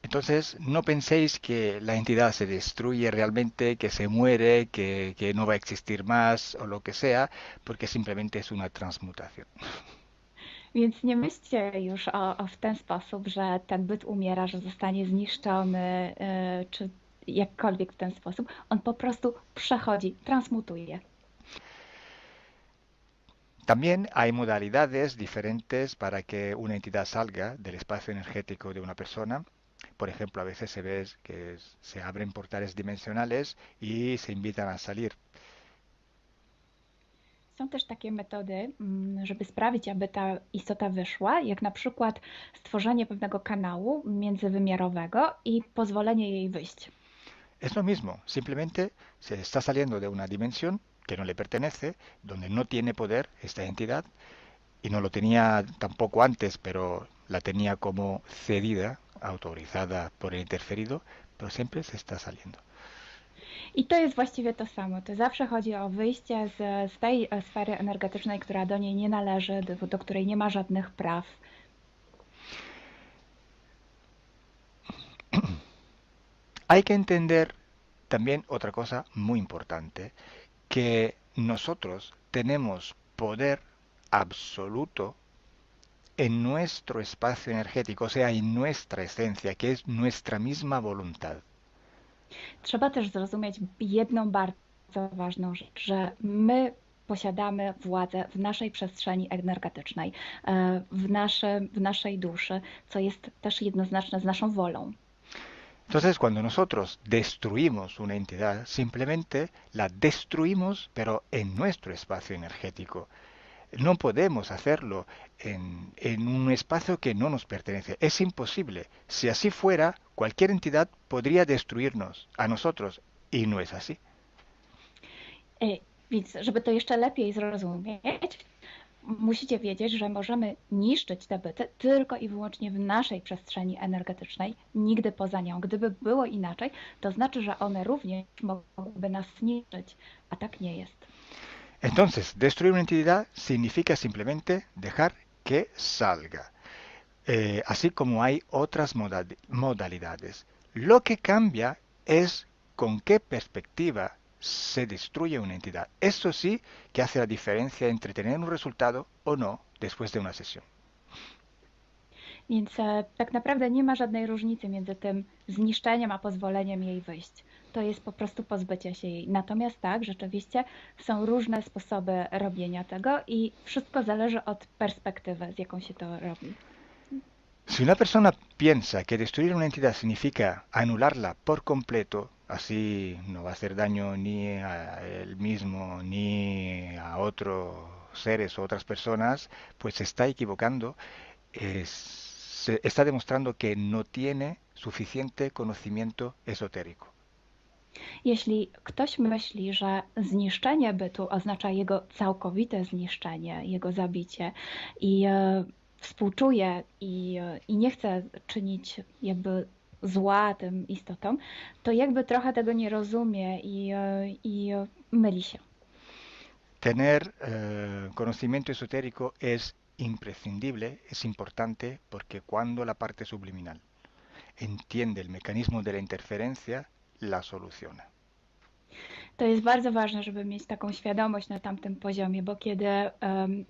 Entonces, no penséis que la entidad se destruye realmente, que se muere, que no va a existir más o lo que sea, porque simplemente es una transmutación. Więc nie myślcie już w ten sposób, że ten byt umiera, że zostanie zniszczony, czy jakkolwiek w ten sposób. On po prostu przechodzi, transmutuje. También hay modalidades diferentes para que una entidad salga del espacio energético de una persona. Por ejemplo, a veces se ve que se abren portales dimensionales y se invitan a salir. Są też takie metody, żeby sprawić, aby ta istota wyszła, jak na przykład stworzenie pewnego kanału międzywymiarowego i pozwolenie jej wyjść. Es lo mismo, simplemente se está saliendo de una dimensión que no le pertenece, donde no tiene poder esta entidad, y no lo tenía tampoco antes, pero la tenía como cedida, autorizada por el interferido, pero siempre se está saliendo. I to jest właściwie to samo. To zawsze chodzi o wyjście z tej sfery energetycznej, która do niej nie należy, do której nie ma żadnych praw. Hay que entender también otra cosa muy importante, que nosotros tenemos poder absoluto en nuestro espacio energético, o sea, en nuestra esencia, que es nuestra misma voluntad. Trzeba też zrozumieć jedną bardzo ważną rzecz, że my posiadamy władzę w naszej przestrzeni energetycznej, w naszej duszy, co jest też jednoznaczne z naszą wolą. Entonces, cuando nosotros destruimos una entidad, simplemente la destruimos, pero en nuestro espacio energético. No podemos hacerlo en un espacio que no nos pertenece. Es imposible. Si así fuera, cualquier entidad podría destruirnos a nosotros, y no es así. Więc, żeby to jeszcze lepiej zrozumieć, musicie wiedzieć, że możemy niszczyć te byty tylko i wyłącznie w naszej przestrzeni energetycznej, nigdy poza nią. Gdyby było inaczej, to znaczy, że one również mogłyby nas zniszczyć, a tak nie jest. Entonces, destruir una entidad significa simplemente dejar que salga, así como hay otras modalidades. Lo que cambia es con qué perspectiva se destruye una entidad. Eso sí que hace la diferencia entre tener un resultado o no después de una sesión. Więc tak naprawdę nie ma żadnej różnicy między tym zniszczeniem a pozwoleniem jej wyjść. To jest po prostu pozbycie się jej. Natomiast tak, rzeczywiście są różne sposoby robienia tego i wszystko zależy od perspektywy, z jaką się to robi. Si una persona piensa que destruir una entidad significa anularla por completo, así no va a hacer daño ni a él mismo ni a otros seres o otras personas, pues se está equivocando, se está demostrando que no tiene suficiente conocimiento esotérico. Jeśli ktoś myśli, że zniszczenie bytu oznacza jego całkowite zniszczenie, jego zabicie i współczuje i nie chce czynić jakby zła tym istotom, to jakby trochę tego nie rozumie i myli się. Tener conocimiento esotérico es imprescindible, es importante, porque cuando la parte subliminal entiende el mecanismo de la interferencia, la soluciona. To jest bardzo ważne, żeby mieć taką świadomość na tamtym poziomie, bo kiedy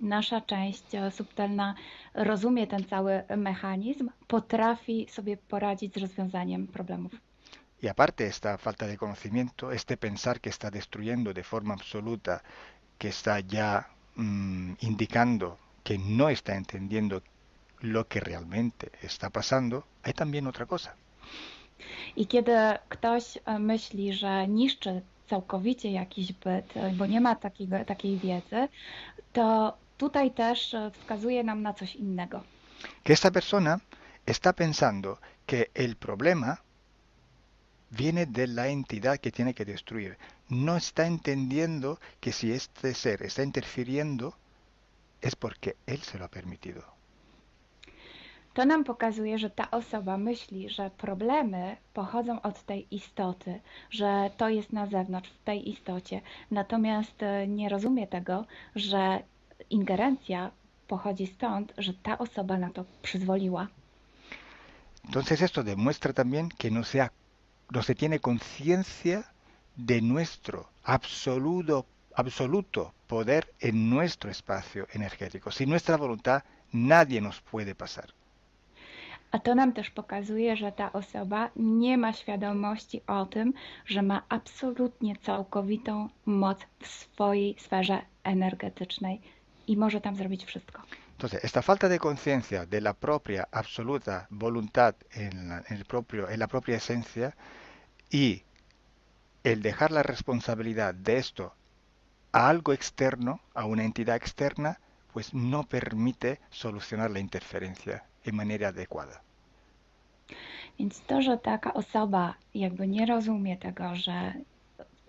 nasza część subtelna rozumie ten cały mechanizm, potrafi sobie poradzić z rozwiązaniem problemów. Y aparte esta falta de conocimiento, este pensar que está destruyendo de forma absoluta, que está ya indicando que no está entendiendo lo que realmente está pasando, hay también otra cosa. I kiedy ktoś myśli, że niszczy całkowicie jakiś byt, bo nie ma takiej wiedzy, to tutaj też wskazuje nam na coś innego. Que esta persona está pensando que el problema viene de la entidad que tiene que destruir. No está entendiendo que si este ser está interfiriendo es porque él se lo ha permitido. To nam pokazuje, że ta osoba myśli, że problemy pochodzą od tej istoty, że to jest na zewnątrz, w tej istocie. Natomiast nie rozumie tego, że ingerencja pochodzi stąd, że ta osoba na to przyzwoliła. Entonces esto demuestra también que no se tiene conciencia de nuestro absoluto poder en nuestro espacio energético. Sin nuestra voluntad nadie nos puede pasar. A to nam też pokazuje, że ta osoba nie ma świadomości o tym, że ma absolutnie całkowitą moc w swojej sferze energetycznej i może tam zrobić wszystko. Entonces, esta falta de conciencia de la propia absoluta voluntad en la propia esencia y el dejar la responsabilidad de esto a algo externo, a una entidad externa, pues no permite solucionar la interferencia en manera adecuada. Więc to, że taka osoba jakby nie rozumie tego, że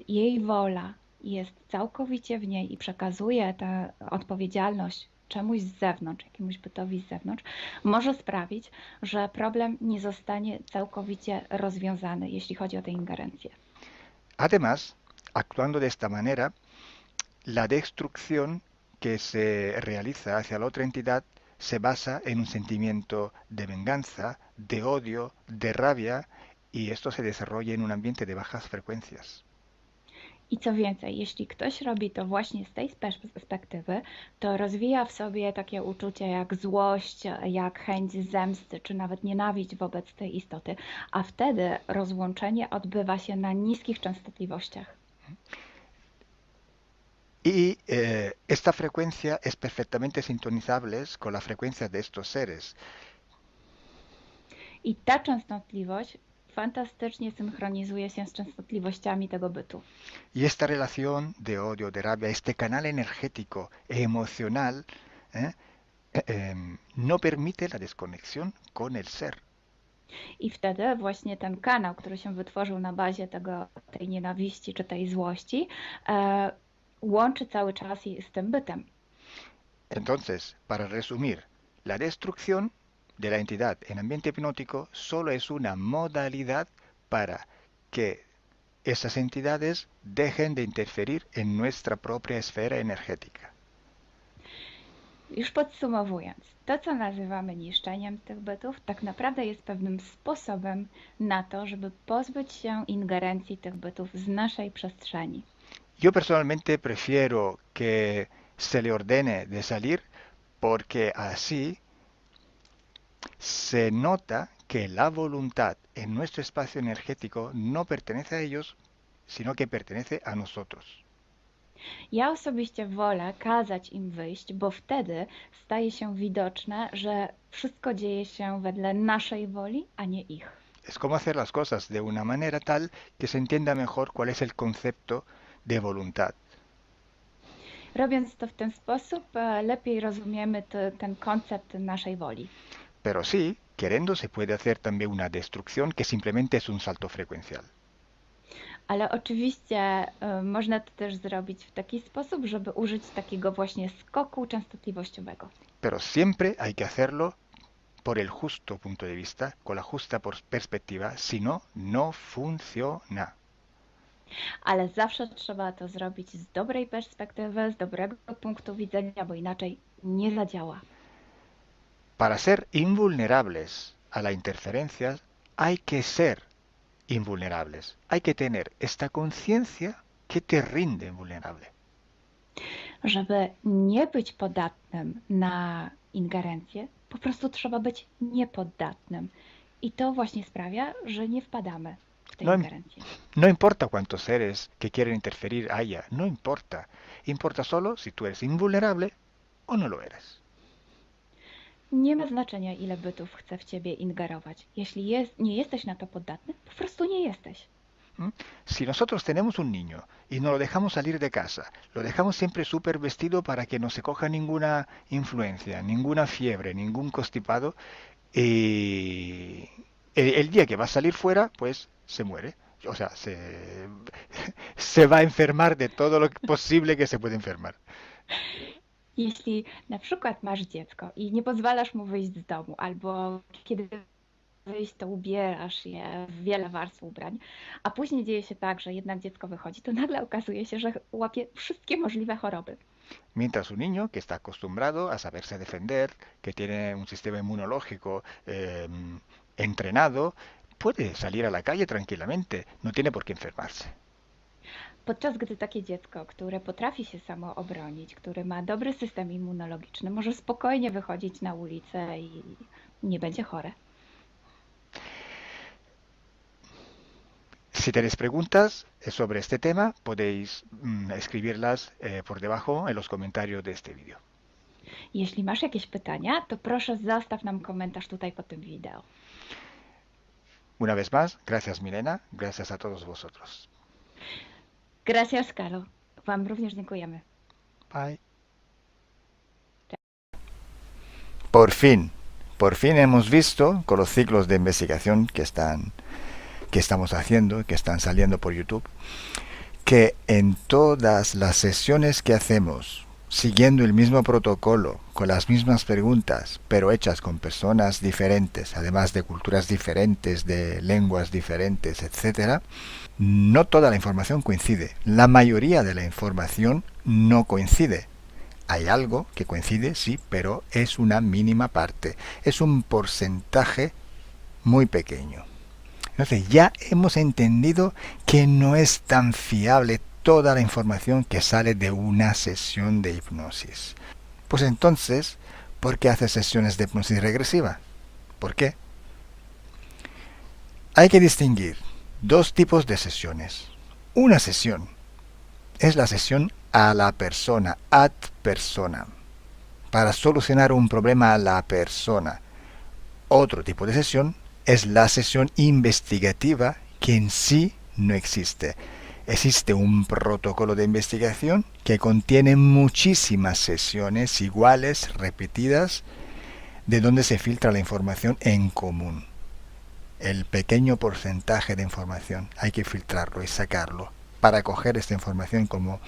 jej wola jest całkowicie w niej i przekazuje tę odpowiedzialność czemuś z zewnątrz, jakiemuś bytowi z zewnątrz, może sprawić, że problem nie zostanie całkowicie rozwiązany, jeśli chodzi o tę ingerencję. Además, actuando de esta manera, la destrucción que se realiza hacia la otra entidad se basa en un sentimiento de venganza, de odio, de rabia, y esto se desarrolla en un ambiente de bajas frecuencias. I co więcej, jeśli ktoś robi to właśnie z tej perspektywy, to rozwija w sobie takie uczucie jak złość, jak chęć zemsty, czy nawet nienawiść wobec tej istoty, a wtedy rozłączenie odbywa się na niskich częstotliwościach. Y esta frecuencia es perfectamente sintonizable con la frecuencia de estos seres. I ta częstotliwość fantastycznie synchronizuje się z częstotliwościami tego bytu. Y esta relación de odio, de rabia, este canal energético e emocional no permite la desconexión con el ser. I wtedy właśnie ten kanał, który się wytworzył na bazie tej nienawiści czy tej złości, łączy cały czas z tym bytem. Entonces, para resumir, la destrucción de la entidad en ambiente hipnótico solo es una modalidad para que esas entidades dejen de interferir en nuestra propia esfera energética. Już podsumowując, to co nazywamy niszczeniem tych bytów, tak naprawdę jest pewnym sposobem na to, żeby pozbyć się ingerencji tych bytów z naszej przestrzeni. Yo personalmente prefiero que se le ordene de salir porque así se nota que la voluntad en nuestro espacio energético no pertenece a ellos, sino que pertenece a nosotros. Ja osobiście wolę kazać im wyjść, bo wtedy staje się widoczne, że wszystko dzieje się wedle naszej woli, a nie ich. Es como hacer las cosas de una manera tal que se entienda mejor cuál es el concepto de voluntad. Robiąc to w ten sposób, lepiej rozumiemy ten koncept naszej woli. Pero sí, queriendo se puede hacer también una destrucción que simplemente es un salto frecuencial. Ale oczywiście można to też zrobić w taki sposób, żeby użyć takiego właśnie skoku częstotliwościowego. Pero siempre hay que hacerlo por el justo punto de vista, con la justa perspectiva, si no, no funciona. Ale zawsze trzeba to zrobić z dobrej perspektywy, z dobrego punktu widzenia, bo inaczej nie zadziała. Para ser invulnerables a la interferencia hay que ser invulnerables. Hay que tener esta conciencia que te rinde vulnerable. Żeby nie być podatnym na ingerencję, po prostu trzeba być niepoddatnym. I to właśnie sprawia, że nie wpadamy w te No, ingerencje. no importa cuántos seres que quieren interferir haya, no importa. Importa solo si tú eres invulnerable o no lo eres. Nie ma znaczenia, ile bytów chce w ciebie ingerować. Jeśli nie jesteś na to podatny, po prostu nie jesteś. Si nosotros tenemos un niño y no lo dejamos salir de casa, lo dejamos siempre súper vestido para que no se coja ninguna influencia, ninguna fiebre, ningún constipado, el día que va a salir fuera, pues se muere. O sea, se va a enfermar de todo lo posible que se puede enfermar. Jeśli na przykład masz dziecko i nie pozwalasz mu wyjść z domu, albo kiedy wyjść, to ubierasz je w wiele warstw ubrań, a później dzieje się tak, że jednak dziecko wychodzi, to nagle okazuje się, że łapie wszystkie możliwe choroby. Mientras un niño que está acostumbrado a saberse defender, que tiene un sistema inmunológico entrenado, puede salir a la calle tranquilamente, no tiene por qué enfermarse. Podczas gdy takie dziecko, które potrafi się samo obronić, które ma dobry system immunologiczny, może spokojnie wychodzić na ulicę i nie będzie chore. Si tenéis preguntas sobre este tema, podéis escribirlas por debajo en los comentarios de este vídeo. Jeśli masz jakieś pytania, to proszę zostaw nam komentarz tutaj pod tym wideo. Una vez más, gracias Milena, gracias a todos vosotros. Gracias, Calo. Wam również dziękujemy. Bye. Por fin hemos visto con los ciclos de investigación que estamos haciendo, que están saliendo por YouTube, que en todas las sesiones que hacemos, siguiendo el mismo protocolo, con las mismas preguntas, pero hechas con personas diferentes, además de culturas diferentes, de lenguas diferentes, etc., no toda la información coincide. La mayoría de la información no coincide. Hay algo que coincide, sí, pero es una mínima parte. Es un porcentaje muy pequeño. Entonces ya hemos entendido que no es tan fiable toda la información que sale de una sesión de hipnosis. Pues entonces, ¿por qué haces sesiones de hipnosis regresiva? ¿Por qué? Hay que distinguir dos tipos de sesiones. Una sesión es la sesión a la persona, ad personam, para solucionar un problema a la persona. Otro tipo de sesión es la sesión investigativa, que en sí no existe. Existe un protocolo de investigación que contiene muchísimas sesiones iguales, repetidas, de donde se filtra la información en común. El pequeño porcentaje de información hay que filtrarlo y sacarlo para coger esta información como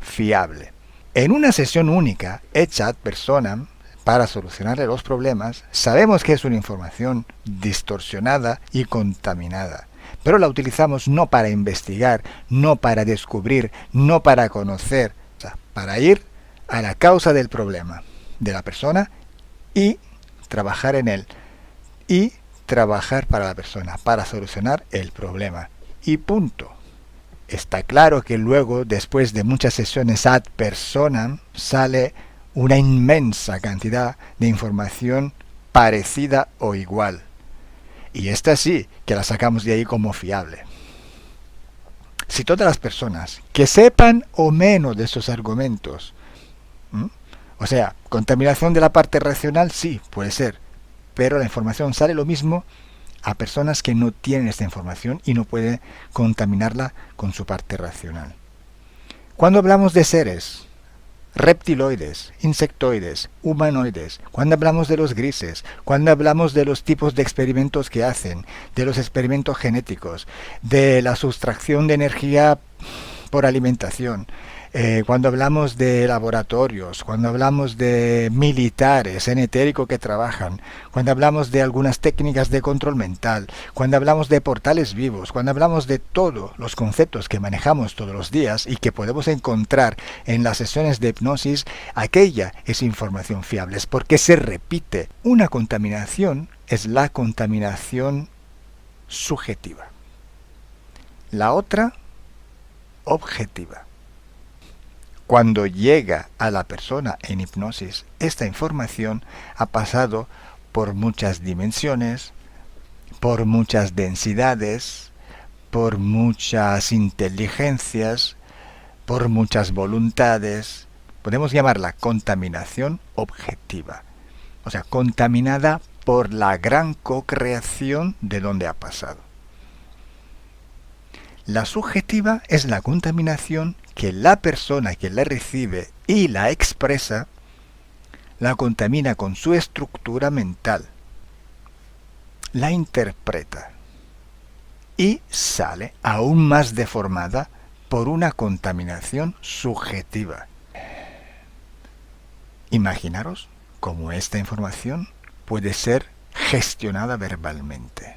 fiable. En una sesión única, hecha ad personam, para solucionarle los problemas, sabemos que es una información distorsionada y contaminada, pero la utilizamos no para investigar, no para descubrir, no para conocer, o sea, para ir a la causa del problema de la persona y trabajar en él, y trabajar para la persona, para solucionar el problema. Y punto. Está claro que luego, después de muchas sesiones ad personam, sale una inmensa cantidad de información parecida o igual. Y esta sí, que la sacamos de ahí como fiable. Si todas las personas que sepan o menos de esos argumentos, o sea, contaminación de la parte racional, sí, puede ser, pero la información sale lo mismo a personas que no tienen esta información y no pueden contaminarla con su parte racional. Cuando hablamos de seres reptiloides, insectoides, humanoides, cuando hablamos de los grises, cuando hablamos de los tipos de experimentos que hacen, de los experimentos genéticos, de la sustracción de energía por alimentación, cuando hablamos de laboratorios, cuando hablamos de militares en etérico que trabajan, cuando hablamos de algunas técnicas de control mental, cuando hablamos de portales vivos, cuando hablamos de todos los conceptos que manejamos todos los días y que podemos encontrar en las sesiones de hipnosis, aquella es información fiable, es porque se repite. Una contaminación es la contaminación subjetiva. La otra, objetiva. Cuando llega a la persona en hipnosis, esta información ha pasado por muchas dimensiones, por muchas densidades, por muchas inteligencias, por muchas voluntades. Podemos llamarla contaminación objetiva. O sea, contaminada por la gran co-creación de donde ha pasado. La subjetiva es la contaminación que la persona que la recibe y la expresa la contamina con su estructura mental, la interpreta y sale aún más deformada por una contaminación subjetiva. Imaginaros cómo esta información puede ser gestionada verbalmente.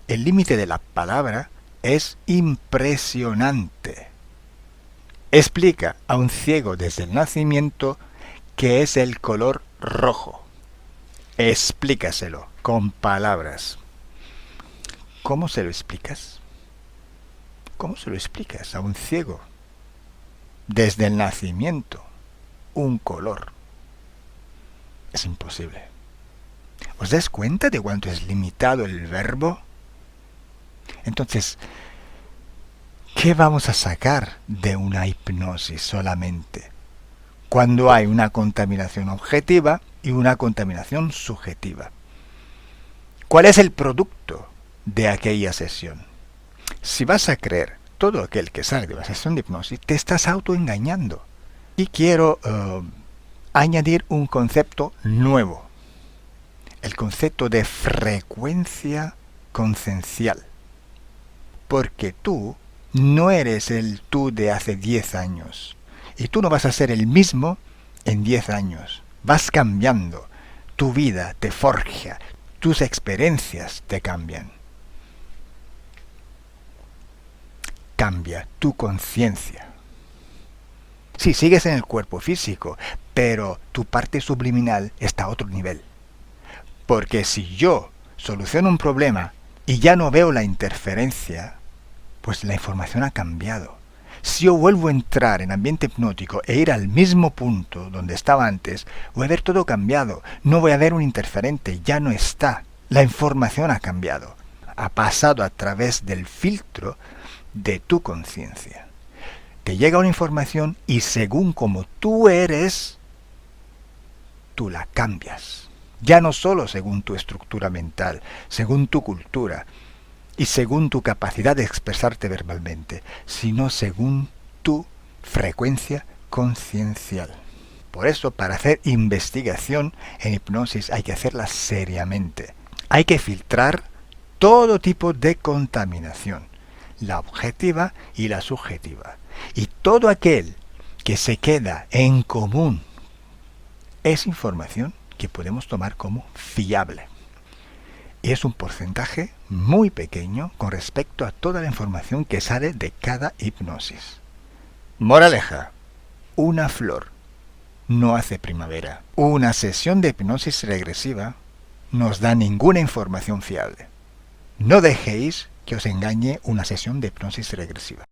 El límite de la palabra es impresionante. Explica a un ciego desde el nacimiento qué es el color rojo. Explícaselo con palabras. ¿Cómo se lo explicas? ¿Cómo se lo explicas a un ciego? Desde el nacimiento, un color. Es imposible. ¿Os dais cuenta de cuánto es limitado el verbo? Entonces, ¿qué vamos a sacar de una hipnosis solamente? Cuando hay una contaminación objetiva y una contaminación subjetiva. ¿Cuál es el producto de aquella sesión? Si vas a creer todo aquel que sale de una sesión de hipnosis, te estás autoengañando. Y quiero añadir un concepto nuevo. El concepto de frecuencia conciencial. Porque tú no eres el tú de hace 10 años. Y tú no vas a ser el mismo en 10 años. Vas cambiando. Tu vida te forja. Tus experiencias te cambian. Cambia tu conciencia. Sí, sigues en el cuerpo físico, pero tu parte subliminal está a otro nivel. Porque si yo soluciono un problema y ya no veo la interferencia, pues la información ha cambiado. Si yo vuelvo a entrar en ambiente hipnótico e ir al mismo punto donde estaba antes, voy a ver todo cambiado. No voy a ver un interferente, ya no está. La información ha cambiado. Ha pasado a través del filtro de tu conciencia. Te llega una información y según como tú eres, tú la cambias. Ya no solo según tu estructura mental, según tu cultura y según tu capacidad de expresarte verbalmente, sino según tu frecuencia conciencial. Por eso, para hacer investigación en hipnosis hay que hacerla seriamente. Hay que filtrar todo tipo de contaminación, la objetiva y la subjetiva. Y todo aquel que se queda en común es información que podemos tomar como fiable. Y es un porcentaje muy pequeño con respecto a toda la información que sale de cada hipnosis. Moraleja: una flor no hace primavera. Una sesión de hipnosis regresiva no os da ninguna información fiable. No dejéis que os engañe una sesión de hipnosis regresiva.